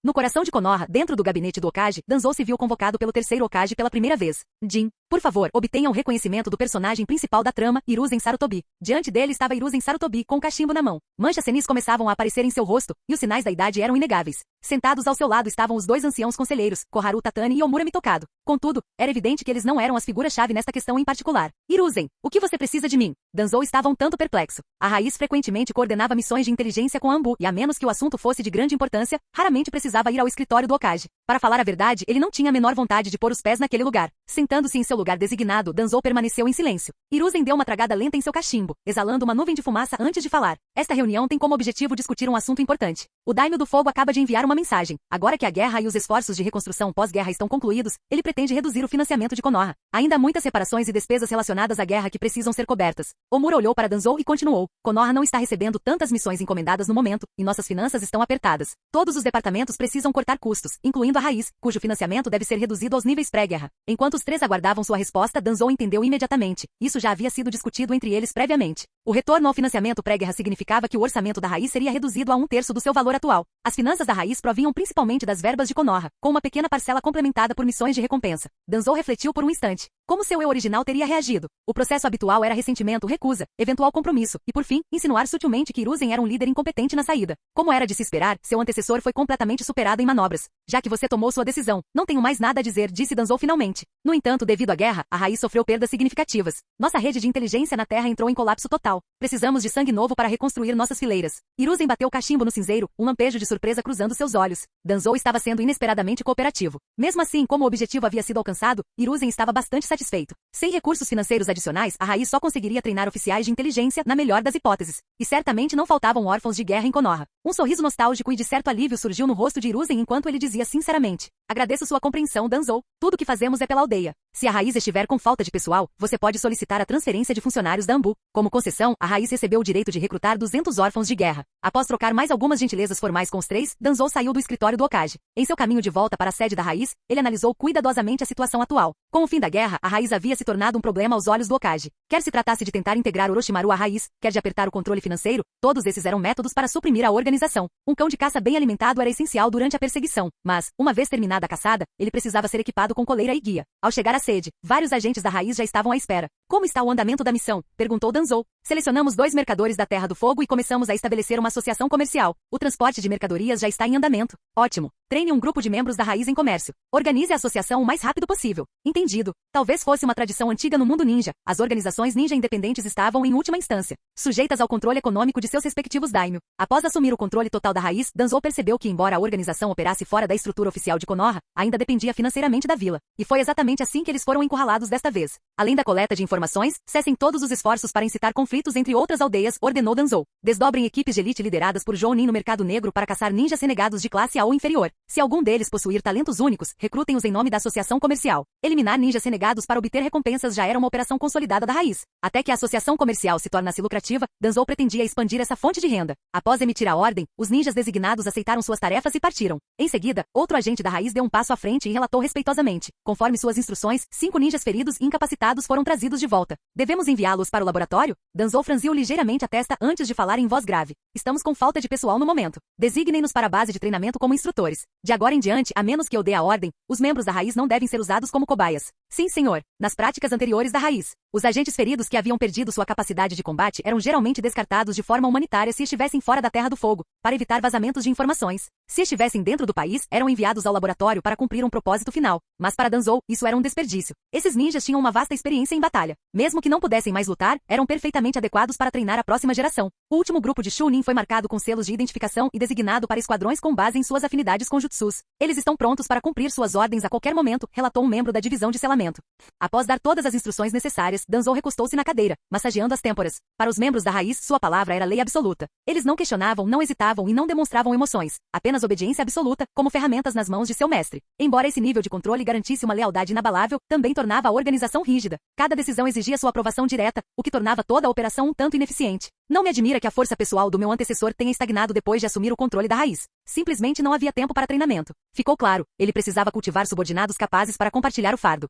No coração de Konoha, dentro do gabinete do Hokage, Danzou se viu convocado pelo terceiro Hokage pela primeira vez. Jin, por favor, obtenha o reconhecimento do personagem principal da trama, Hiruzen Sarutobi. Diante dele estava Hiruzen Sarutobi com o cachimbo na mão. Manchas senis começavam a aparecer em seu rosto, e os sinais da idade eram inegáveis. Sentados ao seu lado estavam os dois anciãos conselheiros, Koharu Tatani e Omura Mitokado. Contudo, era evidente que eles não eram as figuras-chave nesta questão em particular. Hiruzen, o que você precisa de mim? Danzou estava um tanto perplexo. A raiz frequentemente coordenava missões de inteligência com Anbu, e a menos que o assunto fosse de grande importância, raramente precisava ir ao escritório do Hokage. Para falar a verdade, ele não tinha a menor vontade de pôr os pés naquele lugar. Sentando-se em seu lugar designado, Danzou permaneceu em silêncio. Hiruzen deu uma tragada lenta em seu cachimbo, exalando uma nuvem de fumaça antes de falar. Esta reunião tem como objetivo discutir um assunto importante. O Daimyo do Fogo acaba de enviar uma mensagem. Agora que a guerra e os esforços de reconstrução pós-guerra estão concluídos, ele pretende reduzir o financiamento de Konoha. Ainda há muitas reparações e despesas relacionadas à guerra que precisam ser cobertas. Omura olhou para Danzou e continuou. Konoha não está recebendo tantas missões encomendadas no momento, e nossas finanças estão apertadas. Todos os departamentos precisam cortar custos, incluindo a raiz, cujo financiamento deve ser reduzido aos níveis pré-guerra. Enquanto os três aguardavam sua resposta, Danzou entendeu imediatamente. Isso já havia sido discutido entre eles previamente. O retorno ao financiamento pré-guerra significava que o orçamento da raiz seria reduzido a 1/3 do seu valor atual. As finanças da raiz provinham principalmente das verbas de Konoha, com uma pequena parcela complementada por missões de recompensa. Danzou refletiu por um instante. Como seu eu original teria reagido? O processo habitual era ressentimento, recusa, eventual compromisso, e por fim, insinuar sutilmente que Hiruzen era um líder incompetente na saída. Como era de se esperar, seu antecessor foi completamente superado em manobras. Já que você tomou sua decisão, não tenho mais nada a dizer, disse Danzou finalmente. No entanto, devido à guerra, a raiz sofreu perdas significativas. Nossa rede de inteligência na Terra entrou em colapso total. Precisamos de sangue novo para reconstruir nossas fileiras. Hiruzen bateu o cachimbo no cinzeiro, um lampejo de surpresa cruzando seus olhos. Danzou estava sendo inesperadamente cooperativo. Mesmo assim, como o objetivo havia sido alcançado, Hiruzen estava bastante satisfeito. Sem recursos financeiros adicionais, a raiz só conseguiria treinar oficiais de inteligência, na melhor das hipóteses. E certamente não faltavam órfãos de guerra em Konoha. Um sorriso nostálgico e de certo alívio surgiu no rosto de Hiruzen enquanto ele dizia sinceramente: agradeço sua compreensão, Danzou. Tudo que fazemos é pela aldeia. Se a raiz estiver com falta de pessoal, você pode solicitar a transferência de funcionários da Anbu. Como concessão, a raiz recebeu o direito de recrutar 200 órfãos de guerra. Após trocar mais algumas gentilezas formais com os três, Danzou saiu do escritório do Hokage. Em seu caminho de volta para a sede da raiz, ele analisou cuidadosamente a situação atual. Com o fim da guerra, a raiz havia se tornado um problema aos olhos do Hokage. Quer se tratasse de tentar integrar Orochimaru à raiz, quer de apertar o controle financeiro, todos esses eram métodos para suprimir a organização. Um cão de caça bem alimentado era essencial durante a perseguição, mas, uma vez terminada a caçada, ele precisava ser equipado com coleira e guia. Ao chegar à sede, vários agentes da raiz já estavam à espera. Como está o andamento da missão? Perguntou Danzou. Selecionamos 2 mercadores da Terra do Fogo e começamos a estabelecer uma associação comercial. O transporte de mercadorias já está em andamento. Ótimo. Treine um grupo de membros da Raiz em comércio. Organize a associação o mais rápido possível. Entendido. Talvez fosse uma tradição antiga no mundo ninja. As organizações ninja independentes estavam, em última instância, sujeitas ao controle econômico de seus respectivos daimyo. Após assumir o controle total da Raiz, Danzou percebeu que, embora a organização operasse fora da estrutura oficial de Konoha, ainda dependia financeiramente da vila. E foi exatamente assim que eles foram encurralados desta vez. Além da coleta de informações, cessem todos os esforços para incitar conflitos entre outras aldeias, ordenou Danzou. Desdobrem equipes de elite lideradas por Jounin no mercado negro para caçar ninjas renegados de classe A ou inferior. Se algum deles possuir talentos únicos, recrutem-os em nome da associação comercial. Eliminar ninjas renegados para obter recompensas já era uma operação consolidada da Raiz. Até que a associação comercial se tornasse lucrativa, Danzou pretendia expandir essa fonte de renda. Após emitir a ordem, os ninjas designados aceitaram suas tarefas e partiram. Em seguida, outro agente da Raiz deu um passo à frente e relatou respeitosamente. Conforme suas instruções, 5 ninjas feridos e incapacitados foram trazidos de volta. Devemos enviá-los para o laboratório? Danzou franziu ligeiramente a testa antes de falar em voz grave. Estamos com falta de pessoal no momento. Designem-nos para a base de treinamento como instrutores. De agora em diante, a menos que eu dê a ordem, os membros da Raiz não devem ser usados como cobaias. Sim, senhor. Nas práticas anteriores da Raiz, os agentes feridos que haviam perdido sua capacidade de combate eram geralmente descartados de forma humanitária se estivessem fora da Terra do Fogo, para evitar vazamentos de informações. Se estivessem dentro do país, eram enviados ao laboratório para cumprir um propósito final. Mas para Danzou, isso era um desperdício. Esses ninjas tinham uma vasta experiência em batalha. Mesmo que não pudessem mais lutar, eram perfeitamente adequados para treinar a próxima geração. O último grupo de Chunin foi marcado com selos de identificação e designado para esquadrões com base em suas afinidades com jutsus. Eles estão prontos para cumprir suas ordens a qualquer momento, relatou um membro da divisão de selamento. Após dar todas as instruções necessárias, Danzou recostou-se na cadeira, massageando as têmporas. Para os membros da Raiz, sua palavra era lei absoluta. Eles não questionavam, não hesitavam e não demonstravam emoções. Apenas obediência absoluta, como ferramentas nas mãos de seu mestre. Embora esse nível de controle garantisse uma lealdade inabalável, também tornava a organização rígida. Cada decisão exigia sua aprovação direta, o que tornava toda a operação um tanto ineficiente. Não me admira que a força pessoal do meu antecessor tenha estagnado depois de assumir o controle da Raiz. Simplesmente não havia tempo para treinamento. Ficou claro, ele precisava cultivar subordinados capazes para compartilhar o fardo.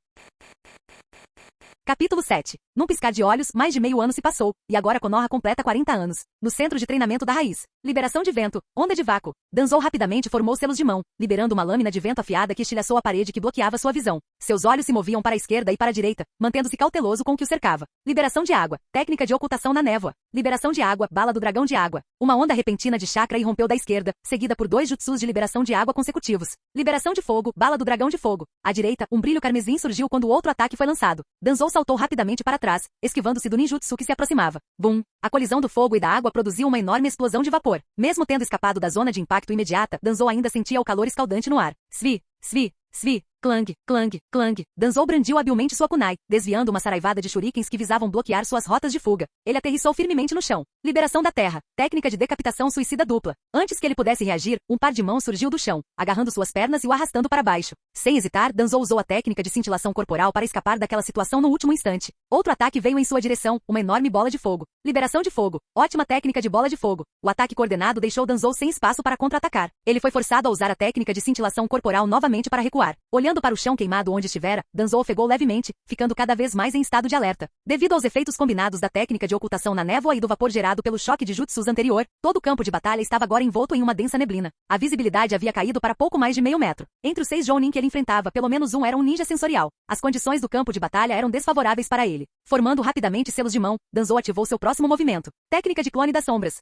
Capítulo 7. Num piscar de olhos, mais de meio ano se passou, e agora Konoha completa 40 anos. No centro de treinamento da Raiz. Liberação de vento, onda de vácuo. Danzou rapidamente formou selos de mão, liberando uma lâmina de vento afiada que estilhaçou a parede que bloqueava sua visão. Seus olhos se moviam para a esquerda e para a direita, mantendo-se cauteloso com o que o cercava. Liberação de água, técnica de ocultação na névoa. Liberação de água, bala do dragão de água. Uma onda repentina de chakra irrompeu da esquerda, seguida por 2 jutsus de liberação de água consecutivos. Liberação de fogo, bala do dragão de fogo. À direita, um brilho carmesim surgiu quando o outro ataque foi lançado. Danzou saltou rapidamente para trás, esquivando-se do ninjutsu que se aproximava. Bum! A colisão do fogo e da água produziu uma enorme explosão de vapor. Mesmo tendo escapado da zona de impacto imediata, Danzou ainda sentia o calor escaldante no ar. Svi, svi, svi. Clang, clang, clang. Danzou brandiu habilmente sua kunai, desviando uma saraivada de shurikens que visavam bloquear suas rotas de fuga. Ele aterrissou firmemente no chão. Liberação da terra. Técnica de decapitação suicida dupla. Antes que ele pudesse reagir, um par de mãos surgiu do chão, agarrando suas pernas e o arrastando para baixo. Sem hesitar, Danzou usou a técnica de cintilação corporal para escapar daquela situação no último instante. Outro ataque veio em sua direção, uma enorme bola de fogo. Liberação de fogo. Ótima técnica de bola de fogo. O ataque coordenado deixou Danzou sem espaço para contra-atacar. Ele foi forçado a usar a técnica de cintilação corporal novamente para recuar. Olhando para o chão queimado onde estivera, Danzou ofegou levemente, ficando cada vez mais em estado de alerta. Devido aos efeitos combinados da técnica de ocultação na névoa e do vapor gerado pelo choque de jutsus anterior, todo o campo de batalha estava agora envolto em uma densa neblina. A visibilidade havia caído para pouco mais de meio metro. Entre os 6 Jounin que ele enfrentava, pelo menos um era um ninja sensorial. As condições do campo de batalha eram desfavoráveis para ele. Formando rapidamente selos de mão, Danzou ativou seu próximo movimento. Técnica de clone das sombras.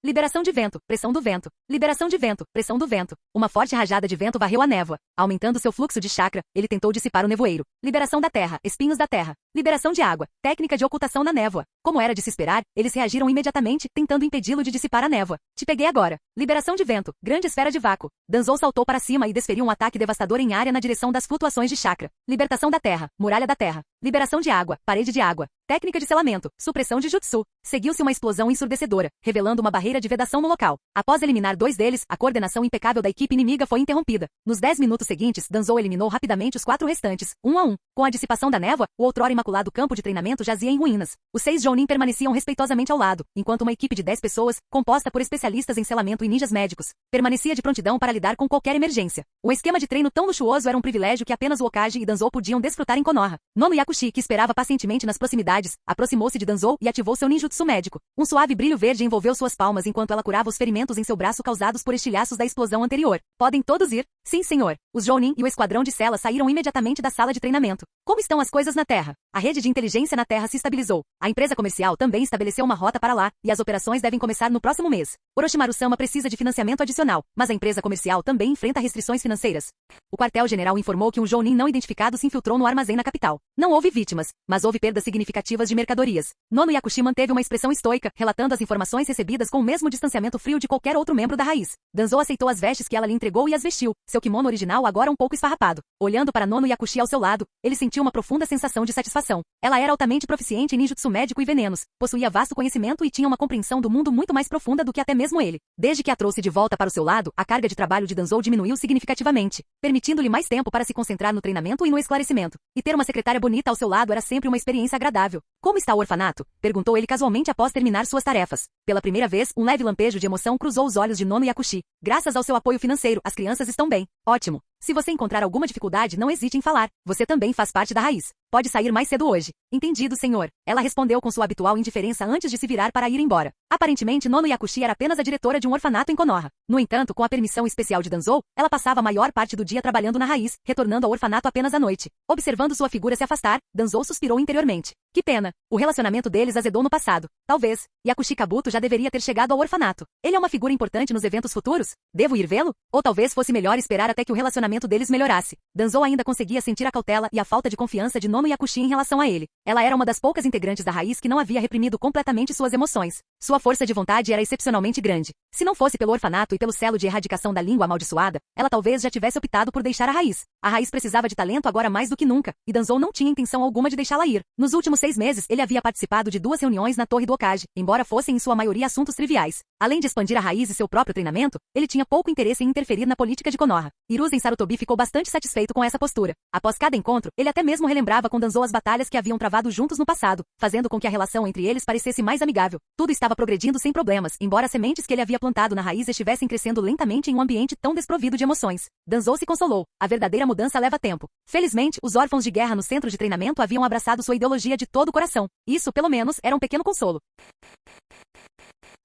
Liberação de vento, pressão do vento. Liberação de vento, pressão do vento. Uma forte rajada de vento varreu a névoa. Aumentando seu fluxo de chakra, ele tentou dissipar o nevoeiro. Liberação da terra, espinhos da terra. Liberação de água, técnica de ocultação na névoa. Como era de se esperar, eles reagiram imediatamente, tentando impedi-lo de dissipar a névoa. Te peguei agora. Liberação de vento, grande esfera de vácuo. Danzou saltou para cima e desferiu um ataque devastador em área na direção das flutuações de chakra. Libertação da terra, muralha da terra. Liberação de água, parede de água. Técnica de selamento, supressão de jutsu. Seguiu-se uma explosão ensurdecedora, revelando uma barreira de vedação no local. Após eliminar 2 deles, a coordenação impecável da equipe inimiga foi interrompida. Nos 10 minutos seguintes, Danzou eliminou rapidamente os 4 restantes, um a um. Com a dissipação da névoa, o outrora imaculado campo de treinamento jazia em ruínas. Os 6 Jounin permaneciam respeitosamente ao lado, enquanto uma equipe de 10 pessoas, composta por especialistas em selamento e ninjas médicos, permanecia de prontidão para lidar com qualquer emergência. Um esquema de treino tão luxuoso era um privilégio que apenas o Hokage e Danzou podiam desfrutar em Konoha. Nono Yakushi, que esperava pacientemente nas proximidades, aproximou-se de Danzou e ativou seu ninjutsu médico. Um suave brilho verde envolveu suas palmas enquanto ela curava os ferimentos em seu braço causados por estilhaços da explosão anterior. Podem todos ir. Sim, senhor. Os Jounin e o esquadrão de Sela saíram imediatamente da sala de treinamento. Como estão as coisas na Terra? A rede de inteligência na Terra se estabilizou. A empresa comercial também estabeleceu uma rota para lá, e as operações devem começar no próximo mês. Orochimaru-sama precisa de financiamento adicional, mas a empresa comercial também enfrenta restrições financeiras. O quartel-general informou que um Jounin não identificado se infiltrou no armazém na capital. Não houve vítimas, mas houve perdas significativas de mercadorias. Nono Yakushi manteve uma expressão estoica, relatando as informações recebidas com o mesmo distanciamento frio de qualquer outro membro da raiz. Danzou aceitou as vestes que ela lhe entregou e as vestiu, seu kimono original agora um pouco esfarrapado. Olhando para Nono Yakushi ao seu lado, ele sentiu uma profunda sensação de satisfação. Ela era altamente proficiente em ninjutsu médico e venenos, possuía vasto conhecimento e tinha uma compreensão do mundo muito mais profunda do que até mesmo ele. Desde que a trouxe de volta para o seu lado, a carga de trabalho de Danzou diminuiu significativamente, permitindo-lhe mais tempo para se concentrar no treinamento e no esclarecimento. E ter uma secretária bonita ao seu lado era sempre uma experiência agradável. Como está o orfanato? Perguntou ele casualmente após terminar suas tarefas. Pela primeira vez, um leve lampejo de emoção cruzou os olhos de Nono Yakushi. Graças ao seu apoio financeiro, as crianças estão bem. Ótimo. Se você encontrar alguma dificuldade, não hesite em falar. Você também faz parte da raiz. Pode sair mais cedo hoje. Entendido, senhor. Ela respondeu com sua habitual indiferença antes de se virar para ir embora. Aparentemente, Nono Yakushi era apenas a diretora de um orfanato em Konoha. No entanto, com a permissão especial de Danzou, ela passava a maior parte do dia trabalhando na raiz, retornando ao orfanato apenas à noite. Observando sua figura se afastar, Danzou suspirou interiormente. Que pena. O relacionamento deles azedou no passado. Talvez. Yakushi Kabuto já deveria ter chegado ao orfanato. Ele é uma figura importante nos eventos futuros? Devo ir vê-lo? Ou talvez fosse melhor esperar até que o relacionamento deles melhorasse. Danzou ainda conseguia sentir a cautela e a falta de confiança de Nono Yakushi em relação a ele. Ela era uma das poucas integrantes da raiz que não havia reprimido completamente suas emoções. Sua força de vontade era excepcionalmente grande. Se não fosse pelo orfanato e pelo selo de erradicação da língua amaldiçoada, ela talvez já tivesse optado por deixar a raiz. A raiz precisava de talento agora mais do que nunca, e Danzou não tinha intenção alguma de deixá-la ir. Nos últimos 6 meses, ele havia participado de 2 reuniões na Torre do Hokage, embora fossem em sua maioria assuntos triviais. Além de expandir a raiz e seu próprio treinamento, ele tinha pouco interesse em interferir na política de Konoha. Hiruzen Sarutobi ficou bastante satisfeito com essa postura. Após cada encontro, ele até mesmo relembrava com Danzou as batalhas que haviam travado juntos no passado, fazendo com que a relação entre eles parecesse mais amigável. Tudo estava progredindo sem problemas, embora as sementes que ele havia plantado na raiz estivessem crescendo lentamente em um ambiente tão desprovido de emoções. Danzou se consolou. A verdadeira mudança leva tempo. Felizmente, os órfãos de guerra no centro de treinamento haviam abraçado sua ideologia de todo o coração. Isso, pelo menos, era um pequeno consolo.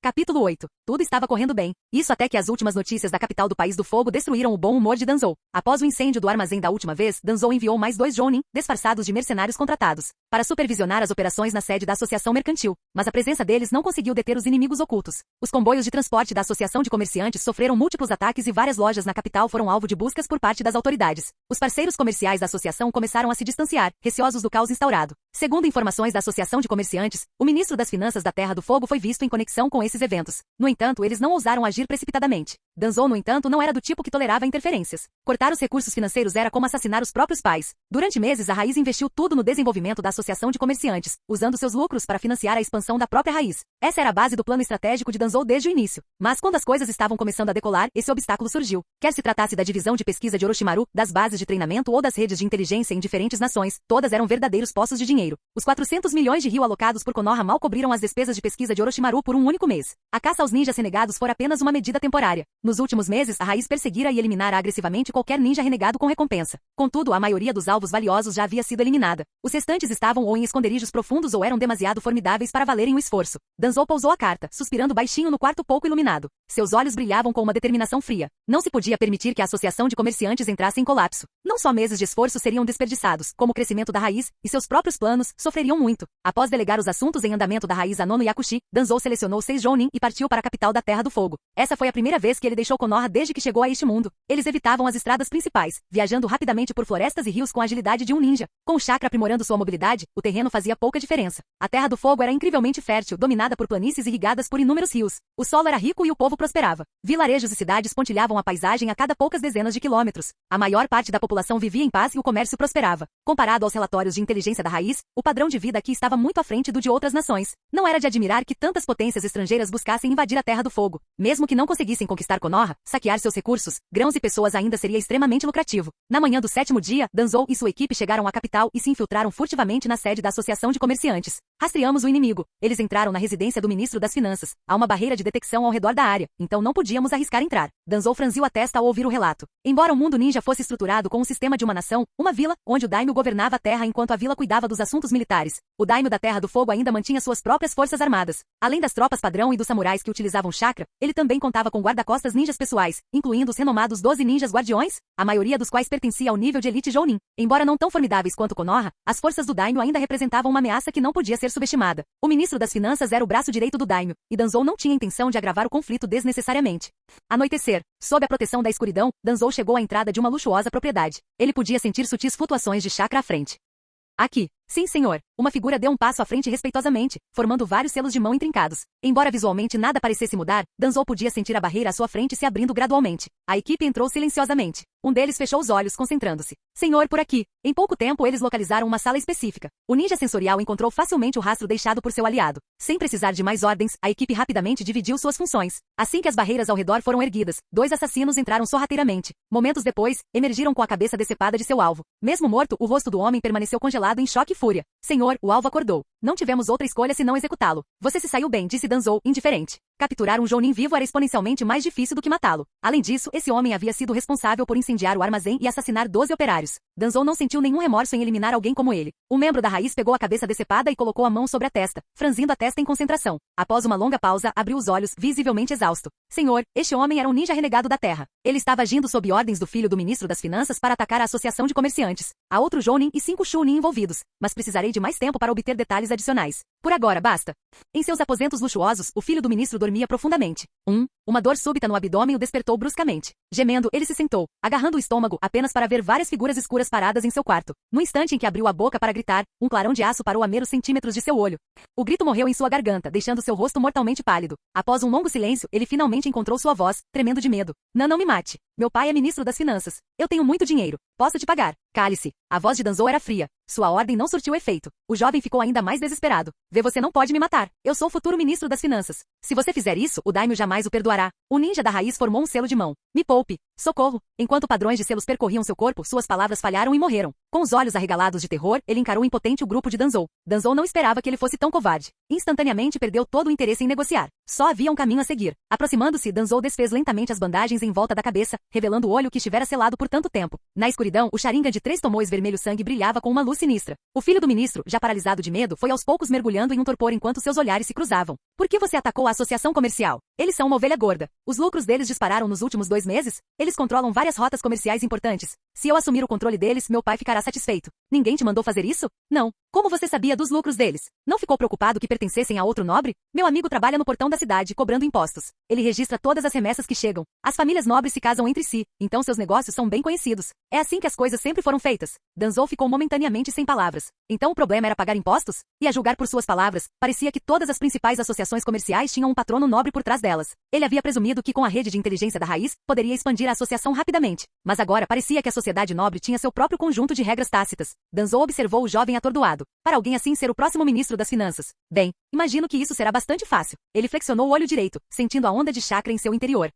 Capítulo 8. Tudo estava correndo bem. Isso até que as últimas notícias da capital do País do Fogo destruíram o bom humor de Danzou. Após o incêndio do armazém da última vez, Danzou enviou mais 2 Jounin, disfarçados de mercenários contratados, para supervisionar as operações na sede da Associação Mercantil. Mas a presença deles não conseguiu deter os inimigos ocultos. Os comboios de transporte da Associação de Comerciantes sofreram múltiplos ataques e várias lojas na capital foram alvo de buscas por parte das autoridades. Os parceiros comerciais da associação começaram a se distanciar, receosos do caos instaurado. Segundo informações da Associação de Comerciantes, o ministro das Finanças da Terra do Fogo foi visto em conexão com esses eventos. No entanto, eles não ousaram agir precipitadamente. Danzou, no entanto, não era do tipo que tolerava interferências. Cortar os recursos financeiros era como assassinar os próprios pais. Durante meses, a raiz investiu tudo no desenvolvimento da Associação de Comerciantes, usando seus lucros para financiar a expansão da própria raiz. Essa era a base do plano estratégico de Danzou desde o início. Mas quando as coisas estavam começando a decolar, esse obstáculo surgiu. Quer se tratasse da divisão de pesquisa de Orochimaru, das bases de treinamento ou das redes de inteligência em diferentes nações, todas eram verdadeiros poços de dinheiro. Os 400 milhões de ryu alocados por Konoha mal cobriram as despesas de pesquisa de Orochimaru por um único mês. A caça aos ninjas renegados fora apenas uma medida temporária. Nos últimos meses, a raiz perseguira e eliminara agressivamente qualquer ninja renegado com recompensa. Contudo, a maioria dos alvos valiosos já havia sido eliminada. Os restantes estavam ou em esconderijos profundos ou eram demasiado formidáveis para valerem o esforço. Danzou pousou a carta, suspirando baixinho no quarto pouco iluminado. Seus olhos brilhavam com uma determinação fria. Não se podia permitir que a Associação de Comerciantes entrasse em colapso. Não só meses de esforço seriam desperdiçados, como o crescimento da raiz e seus próprios planos sofreriam muito. Após delegar os assuntos em andamento da raiz a Nono Yakushi, Danzou selecionou 6 Jounin e partiu para a capital da Terra do Fogo. Essa foi a primeira vez que ele deixou Konoha desde que chegou a este mundo. Eles evitavam as estradas principais, viajando rapidamente por florestas e rios com a agilidade de um ninja. Com o chakra aprimorando sua mobilidade, o terreno fazia pouca diferença. A Terra do Fogo era incrivelmente fértil, dominada por planícies irrigadas por inúmeros rios. O solo era rico e o povo prosperava. Vilarejos e cidades pontilhavam a paisagem a cada poucas dezenas de quilômetros. A maior parte da população vivia em paz e o comércio prosperava. Comparado aos relatórios de inteligência da raiz, o padrão de vida aqui estava muito à frente do de outras nações. Não era de admirar que tantas potências estrangeiras buscassem invadir a Terra do Fogo. Mesmo que não conseguissem conquistar Konoha, saquear seus recursos, grãos e pessoas ainda seria extremamente lucrativo. Na manhã do 7º dia, Danzou e sua equipe chegaram à capital e se infiltraram furtivamente na sede da Associação de Comerciantes. Rastreamos o inimigo. Eles entraram na residência do ministro das Finanças. Há uma barreira de detecção ao redor da área, então não podíamos arriscar entrar. Danzou franziu a testa ao ouvir o relato. Embora o mundo ninja fosse estruturado com um sistema de uma nação, uma vila, onde o daimyo governava a terra enquanto a vila cuidava dos assuntos militares, o daimyo da Terra do Fogo ainda mantinha suas próprias forças armadas. Além das tropas padrão esquadrão e dos samurais que utilizavam chakra, ele também contava com guarda-costas ninjas pessoais, incluindo os renomados 12 ninjas guardiões, a maioria dos quais pertencia ao nível de elite Jounin. Embora não tão formidáveis quanto Konoha, as forças do daimyo ainda representavam uma ameaça que não podia ser subestimada. O ministro das finanças era o braço direito do daimyo, e Danzou não tinha intenção de agravar o conflito desnecessariamente. Anoitecer. Sob a proteção da escuridão, Danzou chegou à entrada de uma luxuosa propriedade. Ele podia sentir sutis flutuações de chakra à frente. Aqui. Sim, senhor. Uma figura deu um passo à frente respeitosamente, formando vários selos de mão intrincados. Embora visualmente nada parecesse mudar, Danzou podia sentir a barreira à sua frente se abrindo gradualmente. A equipe entrou silenciosamente. Um deles fechou os olhos, concentrando-se. Senhor, por aqui. Em pouco tempo eles localizaram uma sala específica. O ninja sensorial encontrou facilmente o rastro deixado por seu aliado. Sem precisar de mais ordens, a equipe rapidamente dividiu suas funções. Assim que as barreiras ao redor foram erguidas, 2 assassinos entraram sorrateiramente. Momentos depois, emergiram com a cabeça decepada de seu alvo. Mesmo morto, o rosto do homem permaneceu congelado em choque e fúria. Senhor, o alvo acordou. Não tivemos outra escolha senão executá-lo. Você se saiu bem, disse Danzou, indiferente. Capturar um Jounin vivo era exponencialmente mais difícil do que matá-lo. Além disso, esse homem havia sido responsável por incendiar o armazém e assassinar 12 operários. Danzou não sentiu nenhum remorso em eliminar alguém como ele. Um membro da raiz pegou a cabeça decepada e colocou a mão sobre a testa, franzindo a testa em concentração. Após uma longa pausa, abriu os olhos, visivelmente exausto. Senhor, este homem era um ninja renegado da terra. Ele estava agindo sob ordens do filho do ministro das finanças para atacar a associação de comerciantes. Há outro Jounin e 5 Chunin envolvidos, mas precisarei de mais tempo para obter detalhes adicionais. Por agora, basta. Em seus aposentos luxuosos, o filho do ministro dormia profundamente. Uma dor súbita no abdômen o despertou bruscamente. Gemendo, ele se sentou, agarrando o estômago apenas para ver várias figuras escuras paradas em seu quarto. No instante em que abriu a boca para gritar, um clarão de aço parou a meros centímetros de seu olho. O grito morreu em sua garganta, deixando seu rosto mortalmente pálido. Após um longo silêncio, ele finalmente encontrou sua voz, tremendo de medo. Não me mate. Meu pai é ministro das finanças. Eu tenho muito dinheiro. Posso te pagar. Cale-se. A voz de Danzou era fria. Sua ordem não surtiu efeito. O jovem ficou ainda mais desesperado. Você não pode me matar. Eu sou o futuro ministro das finanças. Se você fizer isso, o daimyo jamais o perdoará. O ninja da raiz formou um selo de mão. Me poupe. Socorro. Enquanto padrões de selos percorriam seu corpo, suas palavras falharam e morreram. Com os olhos arregalados de terror, ele encarou impotente o grupo de Danzou. Danzou não esperava que ele fosse tão covarde. Instantaneamente perdeu todo o interesse em negociar. Só havia um caminho a seguir. Aproximando-se, Danzou desfez lentamente as bandagens em volta da cabeça, revelando o olho que estivera selado por tanto tempo. Na escuridão, o Sharingan de 3 tomoes vermelho sangue brilhava com uma luz sinistra. O filho do ministro, já paralisado de medo, foi aos poucos mergulhando em um torpor enquanto seus olhares se cruzavam. Por que você atacou a associação comercial? Eles são uma ovelha gorda. Os lucros deles dispararam nos últimos 2 meses? Eles controlam várias rotas comerciais importantes. Se eu assumir o controle deles, meu pai ficará satisfeito. Ninguém te mandou fazer isso? Não. Como você sabia dos lucros deles? Não ficou preocupado que pertencessem a outro nobre? Meu amigo trabalha no portão da cidade, cobrando impostos. Ele registra todas as remessas que chegam. As famílias nobres se casam entre si, então seus negócios são bem conhecidos. É assim que as coisas sempre foram feitas. Danzou ficou momentaneamente sem palavras. Então o problema era pagar impostos? E a julgar por suas palavras, parecia que todas as principais associações comerciais tinham um patrono nobre por trás delas. Ele havia presumido que com a rede de inteligência da raiz, poderia expandir a associação rapidamente. Mas agora parecia que a sociedade nobre tinha seu próprio conjunto de regras tácitas. Danzou observou o jovem atordoado. Para alguém assim ser o próximo ministro das finanças. Bem, imagino que isso será bastante fácil. Ele flexionou o olho direito, sentindo a onda de chakra em seu interior.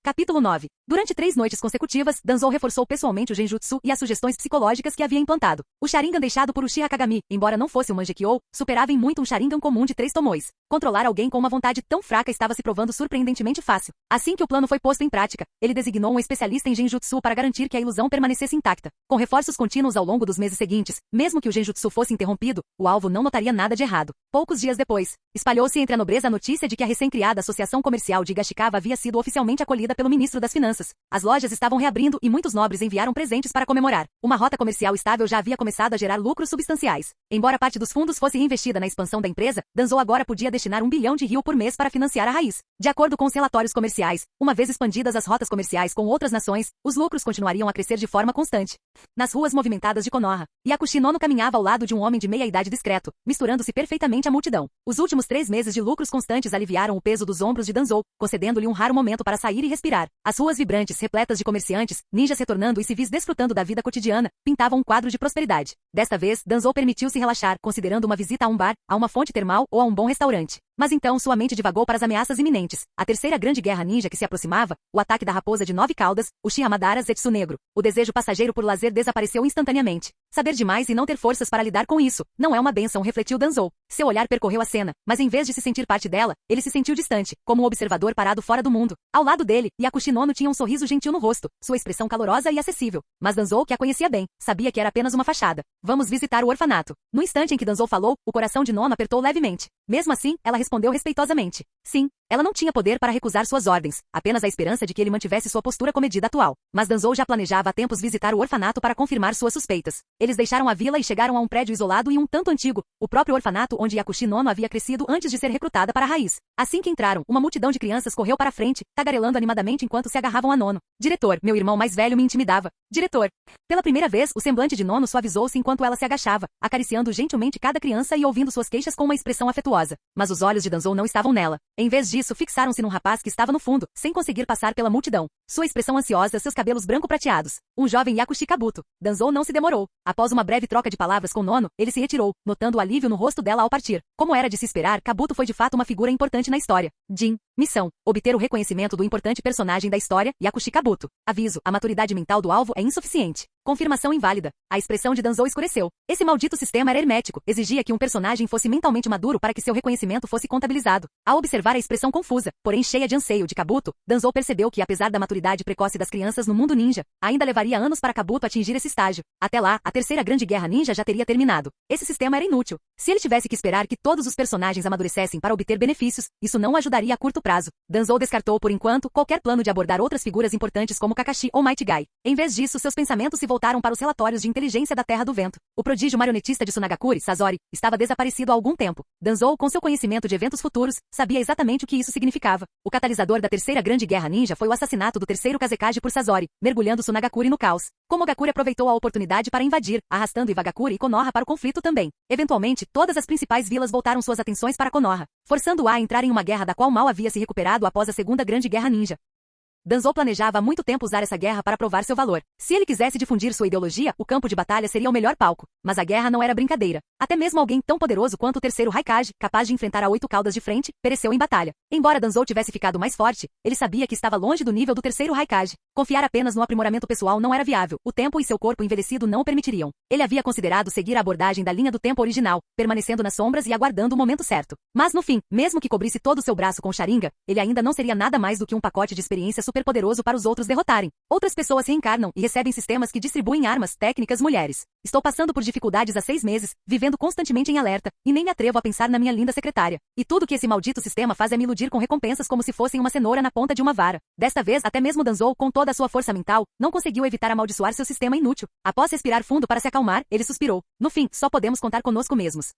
Capítulo 9. Durante 3 noites consecutivas, Danzou reforçou pessoalmente o genjutsu e as sugestões psicológicas que havia implantado. O Sharingan deixado por Uchiha Kagami, embora não fosse um Mangekyou, superava em muito um Sharingan comum de 3 tomoes. Controlar alguém com uma vontade tão fraca estava se provando surpreendentemente fácil. Assim que o plano foi posto em prática, ele designou um especialista em genjutsu para garantir que a ilusão permanecesse intacta. Com reforços contínuos ao longo dos meses seguintes, mesmo que o genjutsu fosse interrompido, o alvo não notaria nada de errado. Poucos dias depois, espalhou-se entre a nobreza a notícia de que a recém-criada Associação Comercial de Higashikawa havia sido oficialmente acolhida pelo ministro das Finanças. As lojas estavam reabrindo e muitos nobres enviaram presentes para comemorar. Uma rota comercial estável já havia começado a gerar lucros substanciais. Embora parte dos fundos fosse reinvestida na expansão da empresa, Danzou agora podia destinar 1 bilhão de ryu por mês para financiar a raiz. De acordo com os relatórios comerciais, uma vez expandidas as rotas comerciais com outras nações, os lucros continuariam a crescer de forma constante. Nas ruas movimentadas de Konoha, Yakushi Nono caminhava ao lado de um homem de meia-idade discreto, misturando-se perfeitamente à multidão. Os últimos 3 meses de lucros constantes aliviaram o peso dos ombros de Danzou, concedendo-lhe um raro momento para sair e respirar. As ruas vibrantes, repletas de comerciantes, ninjas retornando e civis desfrutando da vida cotidiana, pintavam um quadro de prosperidade. Desta vez, Danzou permitiu-se relaxar, considerando uma visita a um bar, a uma fonte termal ou a um bom restaurante. Mas então sua mente divagou para as ameaças iminentes. A terceira grande guerra ninja que se aproximava, o ataque da raposa de 9 caudas, o Shihamadara Zetsu Negro. O desejo passageiro por lazer desapareceu instantaneamente. Saber demais e não ter forças para lidar com isso, não é uma bênção, refletiu Danzou. Seu olhar percorreu a cena, mas em vez de se sentir parte dela, ele se sentiu distante, como um observador parado fora do mundo. Ao lado dele, Yakushi Nono tinha um sorriso gentil no rosto, sua expressão calorosa e acessível. Mas Danzou, que a conhecia bem, sabia que era apenas uma fachada. Vamos visitar o orfanato. No instante em que Danzou falou, o coração de Nono apertou levemente. Mesmo assim, ela respondeu respondeu respeitosamente. Sim, ela não tinha poder para recusar suas ordens, apenas a esperança de que ele mantivesse sua postura comedida atual. Mas Danzou já planejava há tempos visitar o orfanato para confirmar suas suspeitas. Eles deixaram a vila e chegaram a um prédio isolado e um tanto antigo, o próprio orfanato onde Yakushi Nono havia crescido antes de ser recrutada para a raiz. Assim que entraram, uma multidão de crianças correu para a frente, tagarelando animadamente enquanto se agarravam a Nono. Diretor, meu irmão mais velho me intimidava. Diretor. Pela primeira vez, o semblante de Nono suavizou-se enquanto ela se agachava, acariciando gentilmente cada criança e ouvindo suas queixas com uma expressão afetuosa. Mas os olhos de Danzou não estavam nela. Em vez disso, fixaram-se num rapaz que estava no fundo, sem conseguir passar pela multidão. Sua expressão ansiosa, seus cabelos branco-prateados. Um jovem Yakushi Kabuto. Danzou não se demorou. Após uma breve troca de palavras com Nono, ele se retirou, notando o alívio no rosto dela ao partir. Como era de se esperar, Kabuto foi de fato uma figura importante na história. Jin. Missão. Obter o reconhecimento do importante personagem da história, Yakushi Kabuto. Aviso. A maturidade mental do alvo é insuficiente. Confirmação inválida. A expressão de Danzou escureceu. Esse maldito sistema era hermético. Exigia que um personagem fosse mentalmente maduro para que seu reconhecimento fosse contabilizado. Ao observar a expressão confusa, porém cheia de anseio de Kabuto, Danzou percebeu que, apesar da maturidade precoce das crianças no mundo ninja, ainda levaria anos para Kabuto atingir esse estágio. Até lá, a terceira grande guerra ninja já teria terminado. Esse sistema era inútil. Se ele tivesse que esperar que todos os personagens amadurecessem para obter benefícios, isso não ajudaria a curto prazo. Danzou descartou por enquanto qualquer plano de abordar outras figuras importantes como Kakashi ou Might Guy. Em vez disso, seus pensamentos se voltaram para os relatórios de inteligência da Terra do Vento. O prodígio marionetista de Tsunagakure, Sasori, estava desaparecido há algum tempo. Danzou, com seu conhecimento de eventos futuros, sabia exatamente o que isso significava. O catalisador da terceira grande guerra ninja foi o assassinato do terceiro Kazekage por Sasori, mergulhando Tsunagakure no caos. Komogakure aproveitou a oportunidade para invadir, arrastando Iwagakure e Konoha para o conflito também. Eventualmente, todas as principais vilas voltaram suas atenções para Konoha, forçando-a a entrar em uma guerra da qual mal havia se recuperado após a segunda grande guerra ninja. Danzou planejava há muito tempo usar essa guerra para provar seu valor. Se ele quisesse difundir sua ideologia, o campo de batalha seria o melhor palco. Mas a guerra não era brincadeira. Até mesmo alguém tão poderoso quanto o terceiro Raikage, capaz de enfrentar a 8 caudas de frente, pereceu em batalha. Embora Danzou tivesse ficado mais forte, ele sabia que estava longe do nível do terceiro Raikage. Confiar apenas no aprimoramento pessoal não era viável. O tempo e seu corpo envelhecido não o permitiriam. Ele havia considerado seguir a abordagem da linha do tempo original, permanecendo nas sombras e aguardando o momento certo. Mas no fim, mesmo que cobrisse todo o seu braço com Sharingan, ele ainda não seria nada mais do que um pacote de experiência superpoderoso para os outros derrotarem. Outras pessoas reencarnam e recebem sistemas que distribuem armas, técnicas, mulheres. Estou passando por dificuldades há 6 meses, vivendo constantemente em alerta, e nem me atrevo a pensar na minha linda secretária. E tudo que esse maldito sistema faz é me iludir com recompensas como se fossem uma cenoura na ponta de uma vara. Desta vez, até mesmo Danzou, com toda a sua força mental, não conseguiu evitar amaldiçoar seu sistema inútil. Após respirar fundo para se acalmar, ele suspirou. No fim, só podemos contar conosco mesmos.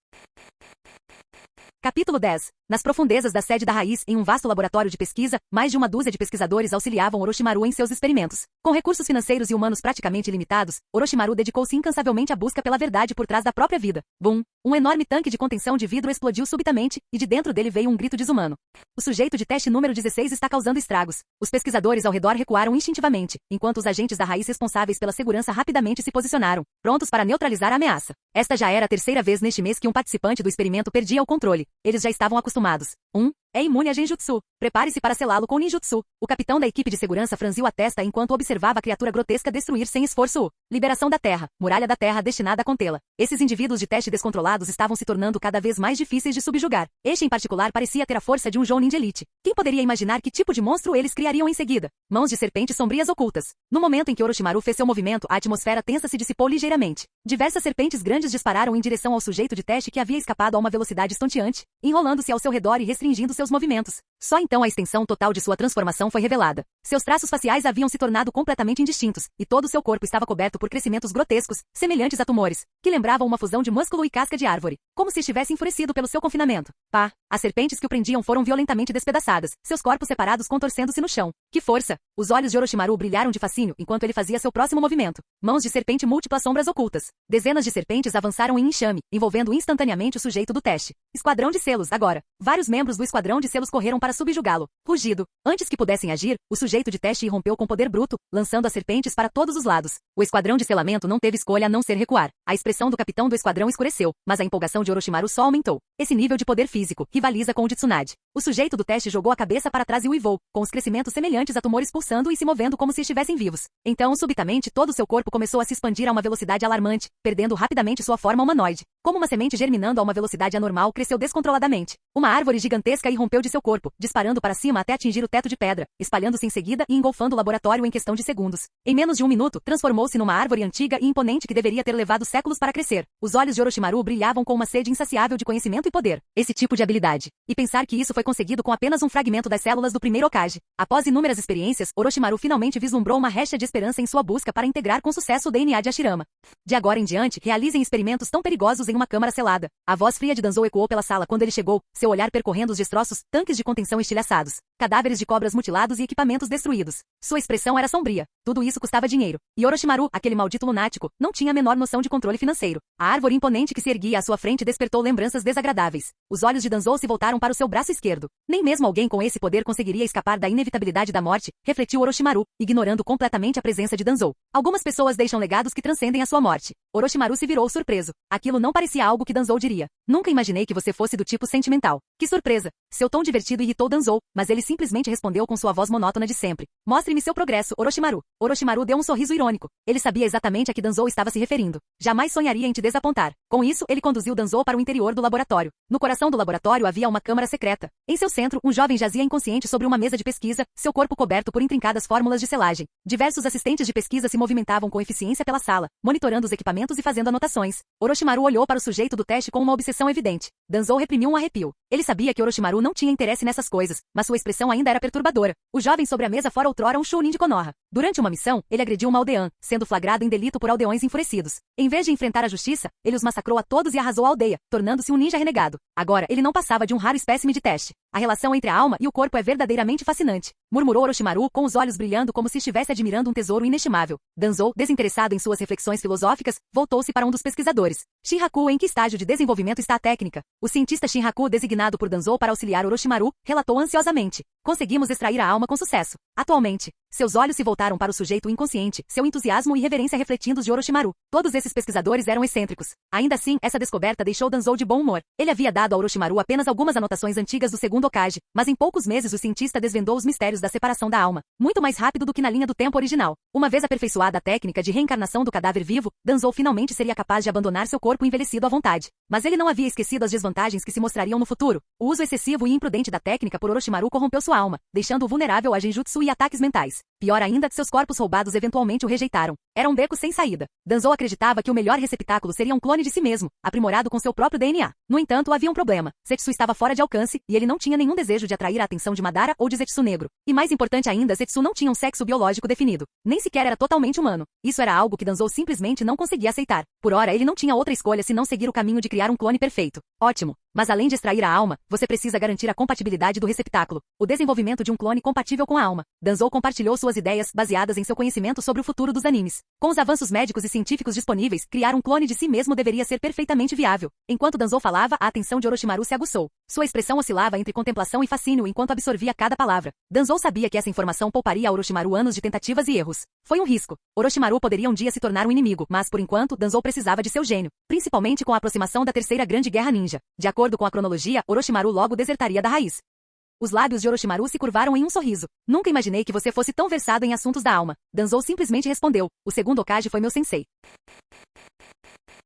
Capítulo 10. Nas profundezas da sede da Raiz, em um vasto laboratório de pesquisa, mais de uma dúzia de pesquisadores auxiliavam Orochimaru em seus experimentos. Com recursos financeiros e humanos praticamente ilimitados, Orochimaru dedicou-se incansavelmente à busca pela verdade por trás da própria vida. Bum! Um enorme tanque de contenção de vidro explodiu subitamente, e de dentro dele veio um grito desumano. O sujeito de teste número 16 está causando estragos. Os pesquisadores ao redor recuaram instintivamente, enquanto os agentes da Raiz responsáveis pela segurança rapidamente se posicionaram, prontos para neutralizar a ameaça. Esta já era a terceira vez neste mês que um participante do experimento perdia o controle. Eles já estavam acostumados. É imune a genjutsu. Prepare-se para selá-lo com ninjutsu. O capitão da equipe de segurança franziu a testa enquanto observava a criatura grotesca destruir sem esforço. Liberação da Terra. Muralha da Terra destinada a contê-la. Esses indivíduos de teste descontrolados estavam se tornando cada vez mais difíceis de subjugar. Este em particular parecia ter a força de um Jounin de elite. Quem poderia imaginar que tipo de monstro eles criariam em seguida? Mãos de serpentes sombrias ocultas. No momento em que Orochimaru fez seu movimento, a atmosfera tensa se dissipou ligeiramente. Diversas serpentes grandes dispararam em direção ao sujeito de teste que havia escapado a uma velocidade estonteante, enrolando-se ao seu redor e restringindo seus movimentos. Só então a extensão total de sua transformação foi revelada. Seus traços faciais haviam se tornado completamente indistintos, e todo o seu corpo estava coberto por crescimentos grotescos, semelhantes a tumores, que lembravam uma fusão de músculo e casca de árvore, como se estivesse enfurecido pelo seu confinamento. Pá! As serpentes que o prendiam foram violentamente despedaçadas, seus corpos separados contorcendo-se no chão. Que força! Os olhos de Orochimaru brilharam de fascínio enquanto ele fazia seu próximo movimento. Mãos de serpente múltiplas sombras ocultas. Dezenas de serpentes avançaram em enxame, envolvendo instantaneamente o sujeito do teste. Esquadrão de selos, agora. Vários membros do esquadrão de selos correram para subjugá-lo. Rugido. Antes que pudessem agir, o sujeito de teste irrompeu com poder bruto, lançando as serpentes para todos os lados. O esquadrão de selamento não teve escolha a não ser recuar. A expressão do capitão do esquadrão escureceu, mas a empolgação de Orochimaru só aumentou. Esse nível de poder físico rivaliza com o de Tsunade. O sujeito do teste jogou a cabeça para trás e uivou, com os crescimentos semelhantes a tumores pulsando e se movendo como se estivessem vivos. Então, subitamente, todo o seu corpo começou a se expandir a uma velocidade alarmante, perdendo rapidamente sua forma humanoide. Como uma semente germinando a uma velocidade anormal, cresceu descontroladamente. Uma árvore gigantesca irrompeu de seu corpo, disparando para cima até atingir o teto de pedra, espalhando-se em seguida e engolfando o laboratório em questão de segundos. Em menos de um minuto, transformou-se numa árvore antiga e imponente que deveria ter levado séculos para crescer. Os olhos de Orochimaru brilhavam com uma sede insaciável de conhecimento e poder. Esse tipo de habilidade. E pensar que isso foi conseguido com apenas um fragmento das células do primeiro Hokage. Após inúmeras experiências, Orochimaru finalmente vislumbrou uma recha de esperança em sua busca para integrar com sucesso o DNA de Hashirama. De agora em diante, realizem experimentos tão perigosos em uma câmara selada. A voz fria de Danzou ecoou pela sala quando ele chegou, seu olhar percorrendo os destroços, tanques de contenção estilhaçados, cadáveres de cobras mutilados e equipamentos destruídos. Sua expressão era sombria. Tudo isso custava dinheiro. E Orochimaru, aquele maldito lunático, não tinha a menor noção de controle financeiro. A árvore imponente que se erguia à sua frente despertou lembranças desagradáveis. Os olhos de Danzou se voltaram para o seu braço esquerdo. Nem mesmo alguém com esse poder conseguiria escapar da inevitabilidade da morte, refletiu Orochimaru, ignorando completamente a presença de Danzou. Algumas pessoas deixam legados que transcendem a sua morte. Orochimaru se virou surpreso. Aquilo não parecia algo que Danzou diria. Nunca imaginei que você fosse do tipo sentimental. Que surpresa! Seu tom divertido irritou Danzou, mas ele simplesmente respondeu com sua voz monótona de sempre. Mostre-me seu progresso, Orochimaru. Orochimaru deu um sorriso irônico. Ele sabia exatamente a que Danzou estava se referindo. Jamais sonharia em te desapontar. Com isso, ele conduziu Danzou para o interior do laboratório. No coração do laboratório havia uma câmara secreta. Em seu centro, um jovem jazia inconsciente sobre uma mesa de pesquisa, seu corpo coberto por intrincadas fórmulas de selagem. Diversos assistentes de pesquisa se movimentavam com eficiência pela sala, monitorando os equipamentos e fazendo anotações. Orochimaru olhou para o sujeito do teste com uma obsessão evidente. Danzou reprimiu um arrepio. Ele sabia que Orochimaru não tinha interesse nessas coisas, mas sua expressão ainda era perturbadora. O jovem sobre a mesa fora outrora um Chunin de Konoha. Durante uma missão, ele agrediu uma aldeã, sendo flagrado em delito por aldeões enfurecidos. Em vez de enfrentar a justiça, ele os massacrou a todos e arrasou a aldeia, tornando-se um ninja renegado. Agora, ele não passava de um raro espécime de teste. A relação entre a alma e o corpo é verdadeiramente fascinante, murmurou Orochimaru com os olhos brilhando como se estivesse admirando um tesouro inestimável. Danzou, desinteressado em suas reflexões filosóficas, voltou-se para um dos pesquisadores. Shinraku, em que estágio de desenvolvimento está a técnica? O cientista Shinraku, designado por Danzou para auxiliar Orochimaru, relatou ansiosamente. Conseguimos extrair a alma com sucesso. Atualmente, seus olhos se voltaram para o sujeito inconsciente, seu entusiasmo e reverência refletindo os de Orochimaru. Todos esses pesquisadores eram excêntricos. Ainda assim, essa descoberta deixou Danzou de bom humor. Ele havia dado a Orochimaru apenas algumas anotações antigas do segundo Hokage, mas em poucos meses o cientista desvendou os mistérios da separação da alma, muito mais rápido do que na linha do tempo original. Uma vez aperfeiçoada a técnica de reencarnação do cadáver vivo, Danzou finalmente seria capaz de abandonar seu corpo envelhecido à vontade. Mas ele não havia esquecido as desvantagens que se mostrariam no futuro. O uso excessivo e imprudente da técnica por Orochimaru corrompeu sua alma, deixando-o vulnerável a genjutsu e ataques mentais. Pior ainda, seus corpos roubados eventualmente o rejeitaram. Era um beco sem saída. Danzou acreditava que o melhor receptáculo seria um clone de si mesmo, aprimorado com seu próprio DNA. No entanto, havia um problema. Zetsu estava fora de alcance, e ele não tinha nenhum desejo de atrair a atenção de Madara ou de Zetsu negro. E mais importante ainda, Zetsu não tinha um sexo biológico definido. Nem sequer era totalmente humano. Isso era algo que Danzou simplesmente não conseguia aceitar. Por ora, ele não tinha outra escolha senão seguir o caminho de criar um clone perfeito. Ótimo. Mas além de extrair a alma, você precisa garantir a compatibilidade do receptáculo, o desenvolvimento de um clone compatível com a alma. Danzou compartilhou suas ideias, baseadas em seu conhecimento sobre o futuro dos animes. Com os avanços médicos e científicos disponíveis, criar um clone de si mesmo deveria ser perfeitamente viável. Enquanto Danzou falava, a atenção de Orochimaru se aguçou. Sua expressão oscilava entre contemplação e fascínio enquanto absorvia cada palavra. Danzou sabia que essa informação pouparia a Orochimaru anos de tentativas e erros. Foi um risco. Orochimaru poderia um dia se tornar um inimigo, mas por enquanto, Danzou precisava de seu gênio, principalmente com a aproximação da Terceira Grande Guerra Ninja. De acordo com a cronologia, Orochimaru logo desertaria da raiz. Os lábios de Orochimaru se curvaram em um sorriso. Nunca imaginei que você fosse tão versado em assuntos da alma. Danzou simplesmente respondeu. O segundo Hokage foi meu sensei.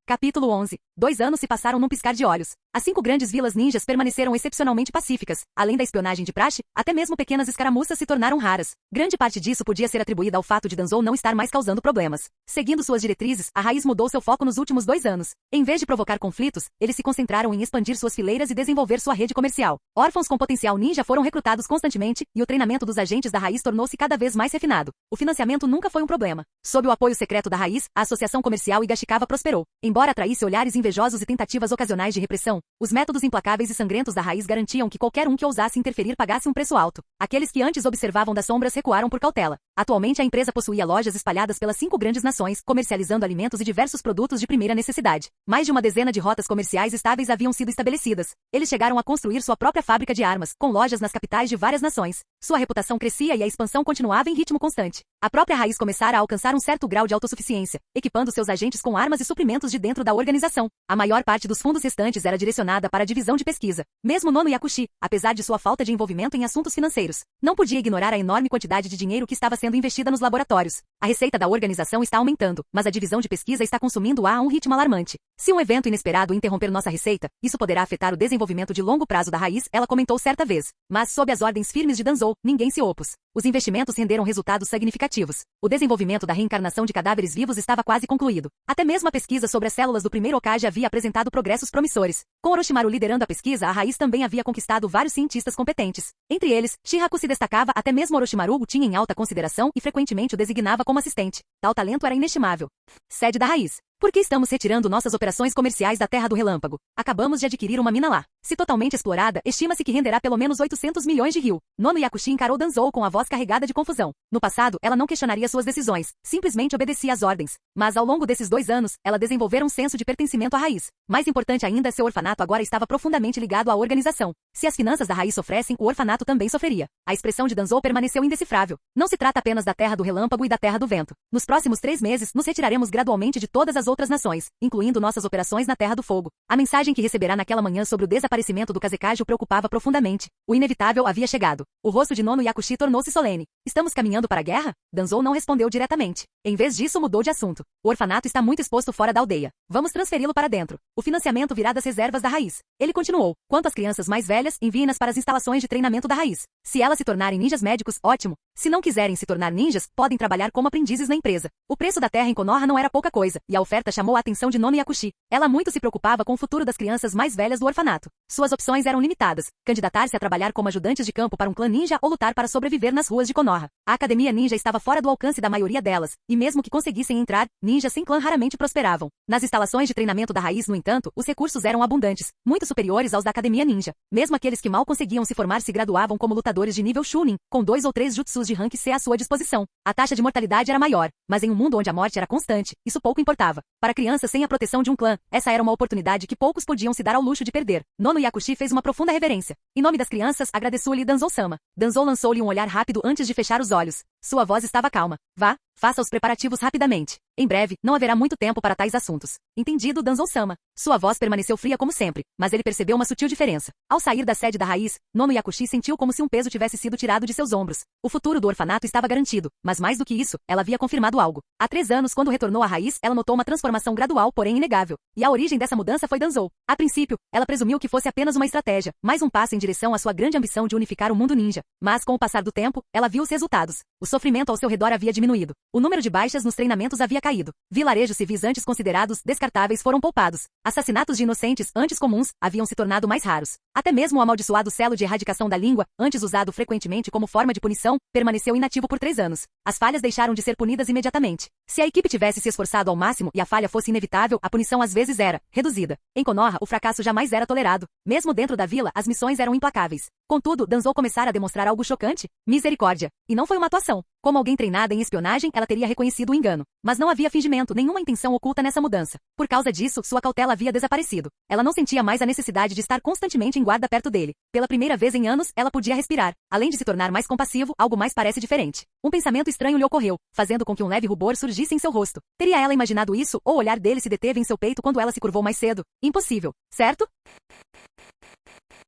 Capítulo 11. 2 anos se passaram num piscar de olhos. As 5 grandes vilas ninjas permaneceram excepcionalmente pacíficas. Além da espionagem de praxe, até mesmo pequenas escaramuças se tornaram raras. Grande parte disso podia ser atribuída ao fato de Danzou não estar mais causando problemas. Seguindo suas diretrizes, a raiz mudou seu foco nos últimos 2 anos. Em vez de provocar conflitos, eles se concentraram em expandir suas fileiras e desenvolver sua rede comercial. Órfãos com potencial ninja foram recrutados constantemente, e o treinamento dos agentes da raiz tornou-se cada vez mais refinado. O financiamento nunca foi um problema. Sob o apoio secreto da raiz, a Associação Comercial Higashikawa prosperou. Embora atraísse olhares invejosos e tentativas ocasionais de repressão, os métodos implacáveis e sangrentos da raiz garantiam que qualquer um que ousasse interferir pagasse um preço alto. Aqueles que antes observavam das sombras recuaram por cautela. Atualmente a empresa possuía lojas espalhadas pelas 5 grandes nações, comercializando alimentos e diversos produtos de primeira necessidade. Mais de uma dezena de rotas comerciais estáveis haviam sido estabelecidas. Eles chegaram a construir sua própria fábrica de armas, com lojas nas capitais de várias nações. Sua reputação crescia e a expansão continuava em ritmo constante. A própria Raiz começara a alcançar um certo grau de autossuficiência, equipando seus agentes com armas e suprimentos de dentro da organização. A maior parte dos fundos restantes era direcionada para a divisão de pesquisa. Mesmo Nono Yakushi, apesar de sua falta de envolvimento em assuntos financeiros, não podia ignorar a enorme quantidade de dinheiro que estava sendo investida nos laboratórios. A receita da organização está aumentando, mas a divisão de pesquisa está consumindo-a a um ritmo alarmante. Se um evento inesperado interromper nossa receita, isso poderá afetar o desenvolvimento de longo prazo da Raiz, ela comentou certa vez. Mas, sob as ordens firmes de Danzou, ninguém se opôs. Os investimentos renderam resultados significativos. O desenvolvimento da reencarnação de cadáveres vivos estava quase concluído. Até mesmo a pesquisa sobre as células do primeiro Hokage havia apresentado progressos promissores. Com Orochimaru liderando a pesquisa, a Raiz também havia conquistado vários cientistas competentes. Entre eles, Shiraku se destacava, até mesmo Orochimaru o tinha em alta consideração e frequentemente o designava como assistente. Tal talento era inestimável. Sede da Raiz. Por que estamos retirando nossas operações comerciais da Terra do Relâmpago? Acabamos de adquirir uma mina lá. Se totalmente explorada, estima-se que renderá pelo menos 800 milhões de ryu. Nono Yakushi encarou Danzou com a voz carregada de confusão. No passado, ela não questionaria suas decisões, simplesmente obedecia às ordens. Mas ao longo desses 2 anos, ela desenvolvera um senso de pertencimento à Raiz. Mais importante ainda, seu orfanato agora estava profundamente ligado à organização. Se as finanças da Raiz sofressem, o orfanato também sofreria. A expressão de Danzou permaneceu indecifrável. Não se trata apenas da Terra do Relâmpago e da Terra do Vento. Nos próximos 3 meses, nos retiraremos gradualmente de todas as outras nações, incluindo nossas operações na Terra do Fogo. A mensagem que receberá naquela manhã sobre o desaparecimento do Kazekage o preocupava profundamente. O inevitável havia chegado. O rosto de Nono Yakushi tornou-se solene. Estamos caminhando para a guerra? Danzou não respondeu diretamente. Em vez disso, mudou de assunto. O orfanato está muito exposto fora da aldeia. Vamos transferi-lo para dentro. O financiamento virá das reservas da Raiz. Ele continuou. Quanto às crianças mais velhas, enviem-nas para as instalações de treinamento da Raiz. Se elas se tornarem ninjas médicos, ótimo. Se não quiserem se tornar ninjas, podem trabalhar como aprendizes na empresa. O preço da terra em Konoha não era pouca coisa, e a oferta chamou a atenção de Nono Yakushi. Ela muito se preocupava com o futuro das crianças mais velhas do orfanato. Suas opções eram limitadas: candidatar-se a trabalhar como ajudantes de campo para um clã ninja ou lutar para sobreviver nas ruas de Konoha. A academia ninja estava fora do alcance da maioria delas, e mesmo que conseguissem entrar, ninjas sem clã raramente prosperavam. Nas instalações de treinamento da Raiz, no entanto, os recursos eram abundantes, muito superiores aos da academia ninja. Mesmo aqueles que mal conseguiam se formar se graduavam como lutadores de nível Chunin, com 2 ou 3 jutsus de rank C à sua disposição. A taxa de mortalidade era maior, mas em um mundo onde a morte era constante, isso pouco importava. Para crianças sem a proteção de um clã, essa era uma oportunidade que poucos podiam se dar ao luxo de perder. Nono Yakushi fez uma profunda reverência. Em nome das crianças, agradeceu-lhe Danzou-sama. Danzou lançou-lhe um olhar rápido antes de fechar os olhos. Sua voz estava calma. Vá, faça os preparativos rapidamente. Em breve, não haverá muito tempo para tais assuntos. Entendido, Danzou-sama. Sua voz permaneceu fria como sempre, mas ele percebeu uma sutil diferença. Ao sair da sede da Raiz, Nono Yakushi sentiu como se um peso tivesse sido tirado de seus ombros. O futuro do orfanato estava garantido, mas mais do que isso, ela havia confirmado algo. Há 3 anos, quando retornou à Raiz, ela notou uma transformação gradual, porém inegável. E a origem dessa mudança foi Danzou. A princípio, ela presumiu que fosse apenas uma estratégia, mais um passo em direção à sua grande ambição de unificar o mundo ninja. Mas, com o passar do tempo, ela viu os resultados. O sofrimento ao seu redor havia diminuído. O número de baixas nos treinamentos havia caído. Vilarejos civis antes considerados descartáveis foram poupados. Assassinatos de inocentes, antes comuns, haviam se tornado mais raros. Até mesmo o amaldiçoado selo de erradicação da língua, antes usado frequentemente como forma de punição, permaneceu inativo por 3 anos. As falhas deixaram de ser punidas imediatamente. Se a equipe tivesse se esforçado ao máximo e a falha fosse inevitável, a punição às vezes era reduzida. Em Konoha, o fracasso jamais era tolerado. Mesmo dentro da vila, as missões eram implacáveis. Contudo, Danzou começara a demonstrar algo chocante. Misericórdia. E não foi uma atuação. Como alguém treinada em espionagem, ela teria reconhecido o engano. Mas não havia fingimento, nenhuma intenção oculta nessa mudança. Por causa disso, sua cautela havia desaparecido. Ela não sentia mais a necessidade de estar constantemente em guarda perto dele. Pela primeira vez em anos, ela podia respirar. Além de se tornar mais compassivo, algo mais parece diferente. Um pensamento estranho lhe ocorreu, fazendo com que um leve rubor surgisse em seu rosto. Teria ela imaginado isso, ou o olhar dele se deteve em seu peito quando ela se curvou mais cedo? Impossível, certo?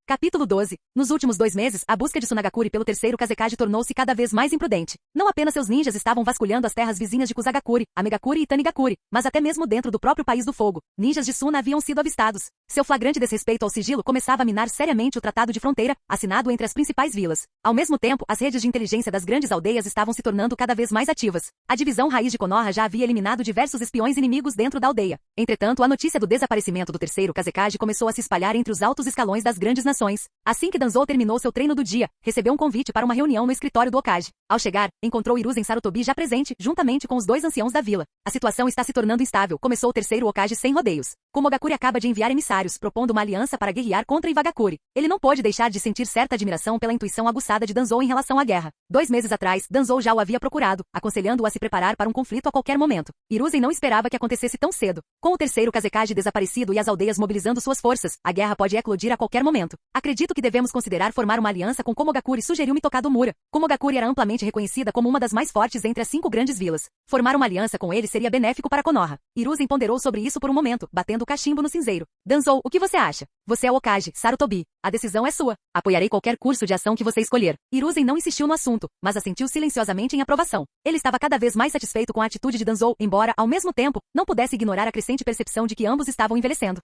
Capítulo 12. Nos últimos 2 meses, a busca de Sunagakure pelo terceiro Kazekage tornou-se cada vez mais imprudente. Não apenas seus ninjas estavam vasculhando as terras vizinhas de Kusagakure, Amegakure e Tanigakure, mas até mesmo dentro do próprio País do Fogo, ninjas de Suna haviam sido avistados. Seu flagrante desrespeito ao sigilo começava a minar seriamente o tratado de fronteira, assinado entre as principais vilas. Ao mesmo tempo, as redes de inteligência das grandes aldeias estavam se tornando cada vez mais ativas. A divisão raiz de Konoha já havia eliminado diversos espiões inimigos dentro da aldeia. Entretanto, a notícia do desaparecimento do terceiro Kazekage começou a se espalhar entre os altos escalões das grandes nações. Assim que Danzou terminou seu treino do dia, recebeu um convite para uma reunião no escritório do Hokage. Ao chegar, encontrou Hiruzen Sarutobi já presente, juntamente com os 2 anciãos da vila. A situação está se tornando instável, começou o terceiro Hokage sem rodeios. Kumogakure acaba de enviar emissários, propondo uma aliança para guerrear contra Iwagakure. Ele não pôde deixar de sentir certa admiração pela intuição aguçada de Danzou em relação à guerra. 2 meses atrás, Danzou já o havia procurado, aconselhando-o a se preparar para um conflito a qualquer momento. Hiruzen não esperava que acontecesse tão cedo. Com o terceiro Kazekage desaparecido e as aldeias mobilizando suas forças, a guerra pode eclodir a qualquer momento. Acredito que devemos considerar formar uma aliança com Komogakure, sugeriu Mitokado Mura. Komogakure era amplamente reconhecida como uma das mais fortes entre as 5 grandes vilas. Formar uma aliança com ele seria benéfico para Konoha. Hiruzen ponderou sobre isso por um momento, batendo o cachimbo no cinzeiro. Danzou, o que você acha? Você é o Hokage, Sarutobi. A decisão é sua. Apoiarei qualquer curso de ação que você escolher. Hiruzen não insistiu no assunto, mas assentiu silenciosamente em aprovação. Ele estava cada vez mais satisfeito com a atitude de Danzou, embora, ao mesmo tempo, não pudesse ignorar a crescente percepção de que ambos estavam envelhecendo.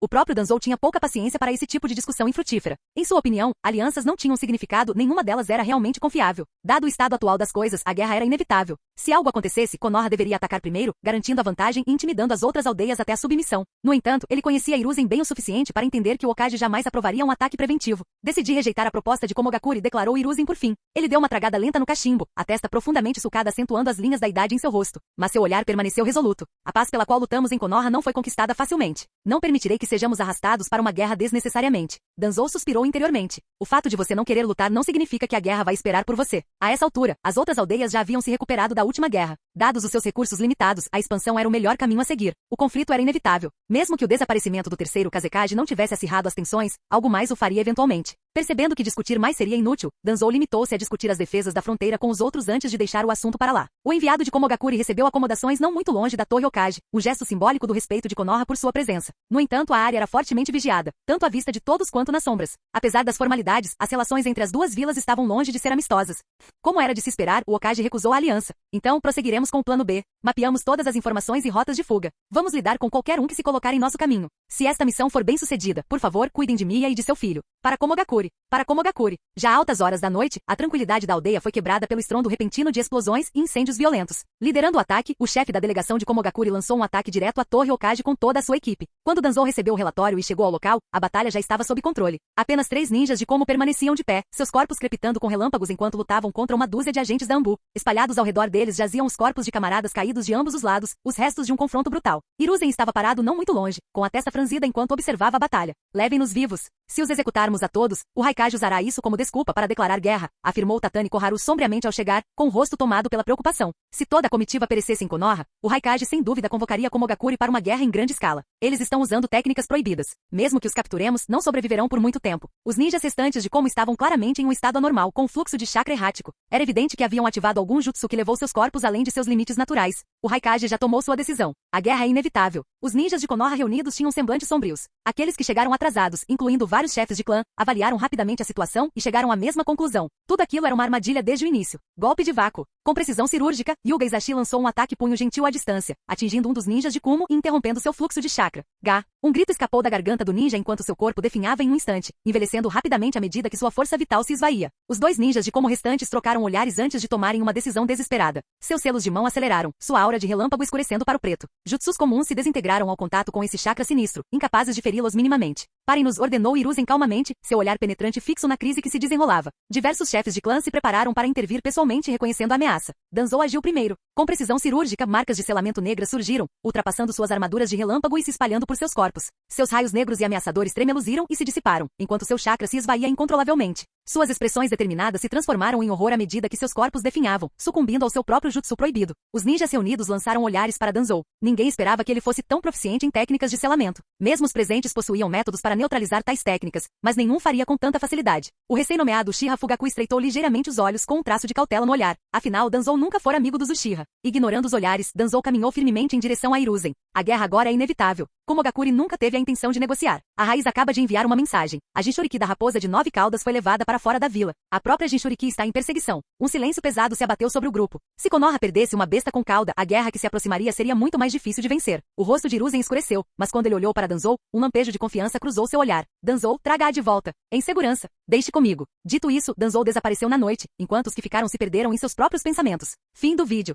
O próprio Danzou tinha pouca paciência para esse tipo de discussão infrutífera. Em sua opinião, alianças não tinham significado, nenhuma delas era realmente confiável. Dado o estado atual das coisas, a guerra era inevitável. Se algo acontecesse, Konoha deveria atacar primeiro, garantindo a vantagem e intimidando as outras aldeias até a submissão. No entanto, ele conhecia Hiruzen bem o suficiente para entender que o Hokage jamais aprovaria um ataque preventivo. Decidi rejeitar a proposta de Komogakure, declarou Hiruzen por fim. Ele deu uma tragada lenta no cachimbo, a testa profundamente sulcada acentuando as linhas da idade em seu rosto. Mas seu olhar permaneceu resoluto. A paz pela qual lutamos em Konoha não foi conquistada facilmente. Não permitirei que sejamos arrastados para uma guerra desnecessariamente. Danzou suspirou interiormente. O fato de você não querer lutar não significa que a guerra vai esperar por você. A essa altura, as outras aldeias já haviam se recuperado da última guerra. Dados os seus recursos limitados, a expansão era o melhor caminho a seguir. O conflito era inevitável. Mesmo que o desaparecimento do terceiro Kazekage não tivesse acirrado as tensões, algo mais o faria eventualmente. Percebendo que discutir mais seria inútil, Danzou limitou-se a discutir as defesas da fronteira com os outros antes de deixar o assunto para lá. O enviado de Komogakure recebeu acomodações não muito longe da Torre Hokage, um gesto simbólico do respeito de Konoha por sua presença. No entanto, a área era fortemente vigiada, tanto à vista de todos quanto nas sombras. Apesar das formalidades, as relações entre as duas vilas estavam longe de ser amistosas. Como era de se esperar, o Hokage recusou a aliança. Então, prosseguiremos com o plano B. Mapeamos todas as informações e rotas de fuga. Vamos lidar com qualquer um que se colocar em nosso caminho. Se esta missão for bem sucedida, por favor, cuidem de Mia e de seu filho. Para Komogakure. Para Komogakure. Já a altas horas da noite, a tranquilidade da aldeia foi quebrada pelo estrondo repentino de explosões e incêndios violentos. Liderando o ataque, o chefe da delegação de Komogakure lançou um ataque direto à Torre Hokage com toda a sua equipe. Quando Danzou recebeu o relatório e chegou ao local, a batalha já estava sob controle. Apenas 3 ninjas de Komo permaneciam de pé, seus corpos crepitando com relâmpagos enquanto lutavam contra uma dúzia de agentes da Anbu. Espalhados ao redor deles jaziam os corpos de camaradas caídos de ambos os lados, os restos de um confronto brutal. Hiruzen estava parado não muito longe, com a testa franzida enquanto observava a batalha. Levem-nos vivos. Se os executarmos a todos, o Raikage usará isso como desculpa para declarar guerra, afirmou Tatani Koharu sombriamente ao chegar, com o rosto tomado pela preocupação. Se toda a comitiva perecesse em Konoha, o Raikage sem dúvida convocaria Komogakure para uma guerra em grande escala. Eles estão usando técnicas proibidas. Mesmo que os capturemos, não sobreviverão por muito tempo. Os ninjas restantes de Komo estavam claramente em um estado anormal, com fluxo de chakra errático. Era evidente que haviam ativado algum jutsu que levou seus corpos além de seus limites naturais. O Raikage já tomou sua decisão. A guerra é inevitável. Os ninjas de Konoha reunidos tinham semblantes sombrios. Aqueles que chegaram atrasados, incluindo vários chefes de clã, avaliaram rapidamente a situação e chegaram à mesma conclusão. Tudo aquilo era uma armadilha desde o início. Golpe de vácuo. Com precisão cirúrgica, Yuga Izashi lançou um ataque punho gentil à distância, atingindo um dos ninjas de Kumo e interrompendo seu fluxo de chakra. Gá. Um grito escapou da garganta do ninja enquanto seu corpo definhava em um instante, envelhecendo rapidamente à medida que sua força vital se esvaía. Os 2 ninjas de Komo restantes trocaram olhares antes de tomarem uma decisão desesperada. Seus selos de mão aceleraram, sua aura de relâmpago escurecendo para o preto. Jutsus comuns se desintegraram ao contato com esse chakra sinistro, incapazes de feri-los minimamente. Parem-nos, ordenou Hiruzen calmamente, seu olhar penetrante fixo na crise que se desenrolava. Diversos chefes de clã se prepararam para intervir pessoalmente reconhecendo a ameaça. Danzou agiu primeiro. Com precisão cirúrgica, marcas de selamento negras surgiram, ultrapassando suas armaduras de relâmpago e se espalhando por seus corpos. Seus raios negros e ameaçadores tremeluziram e se dissiparam, enquanto seu chakra se esvaía incontrolavelmente. Suas expressões determinadas se transformaram em horror à medida que seus corpos definhavam, sucumbindo ao seu próprio jutsu proibido. Os ninjas reunidos lançaram olhares para Danzou. Ninguém esperava que ele fosse tão proficiente em técnicas de selamento. Mesmo os presentes possuíam métodos para neutralizar tais técnicas, mas nenhum faria com tanta facilidade. O recém-nomeado Uchiha Fugaku estreitou ligeiramente os olhos com um traço de cautela no olhar. Afinal, Danzou nunca fora amigo dos Uchiha. Ignorando os olhares, Danzou caminhou firmemente em direção a Hiruzen. A guerra agora é inevitável. Komogakure nunca teve a intenção de negociar. A raiz acaba de enviar uma mensagem. A Jinchuriki da raposa de 9 caudas foi levada para fora da vila. A própria Jinchuriki está em perseguição. Um silêncio pesado se abateu sobre o grupo. Se Konoha perdesse uma besta com cauda, a guerra que se aproximaria seria muito mais difícil de vencer. O rosto de Hiruzen escureceu, mas quando ele olhou para Danzou, um lampejo de confiança cruzou seu olhar. Danzou, traga-a de volta. Em segurança. Deixe comigo. Dito isso, Danzou desapareceu na noite, enquanto os que ficaram se perderam em seus próprios pensamentos. Fim do vídeo.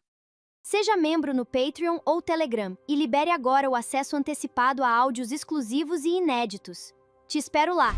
Seja membro no Patreon ou Telegram e libere agora o acesso antecipado a áudios exclusivos e inéditos. Te espero lá!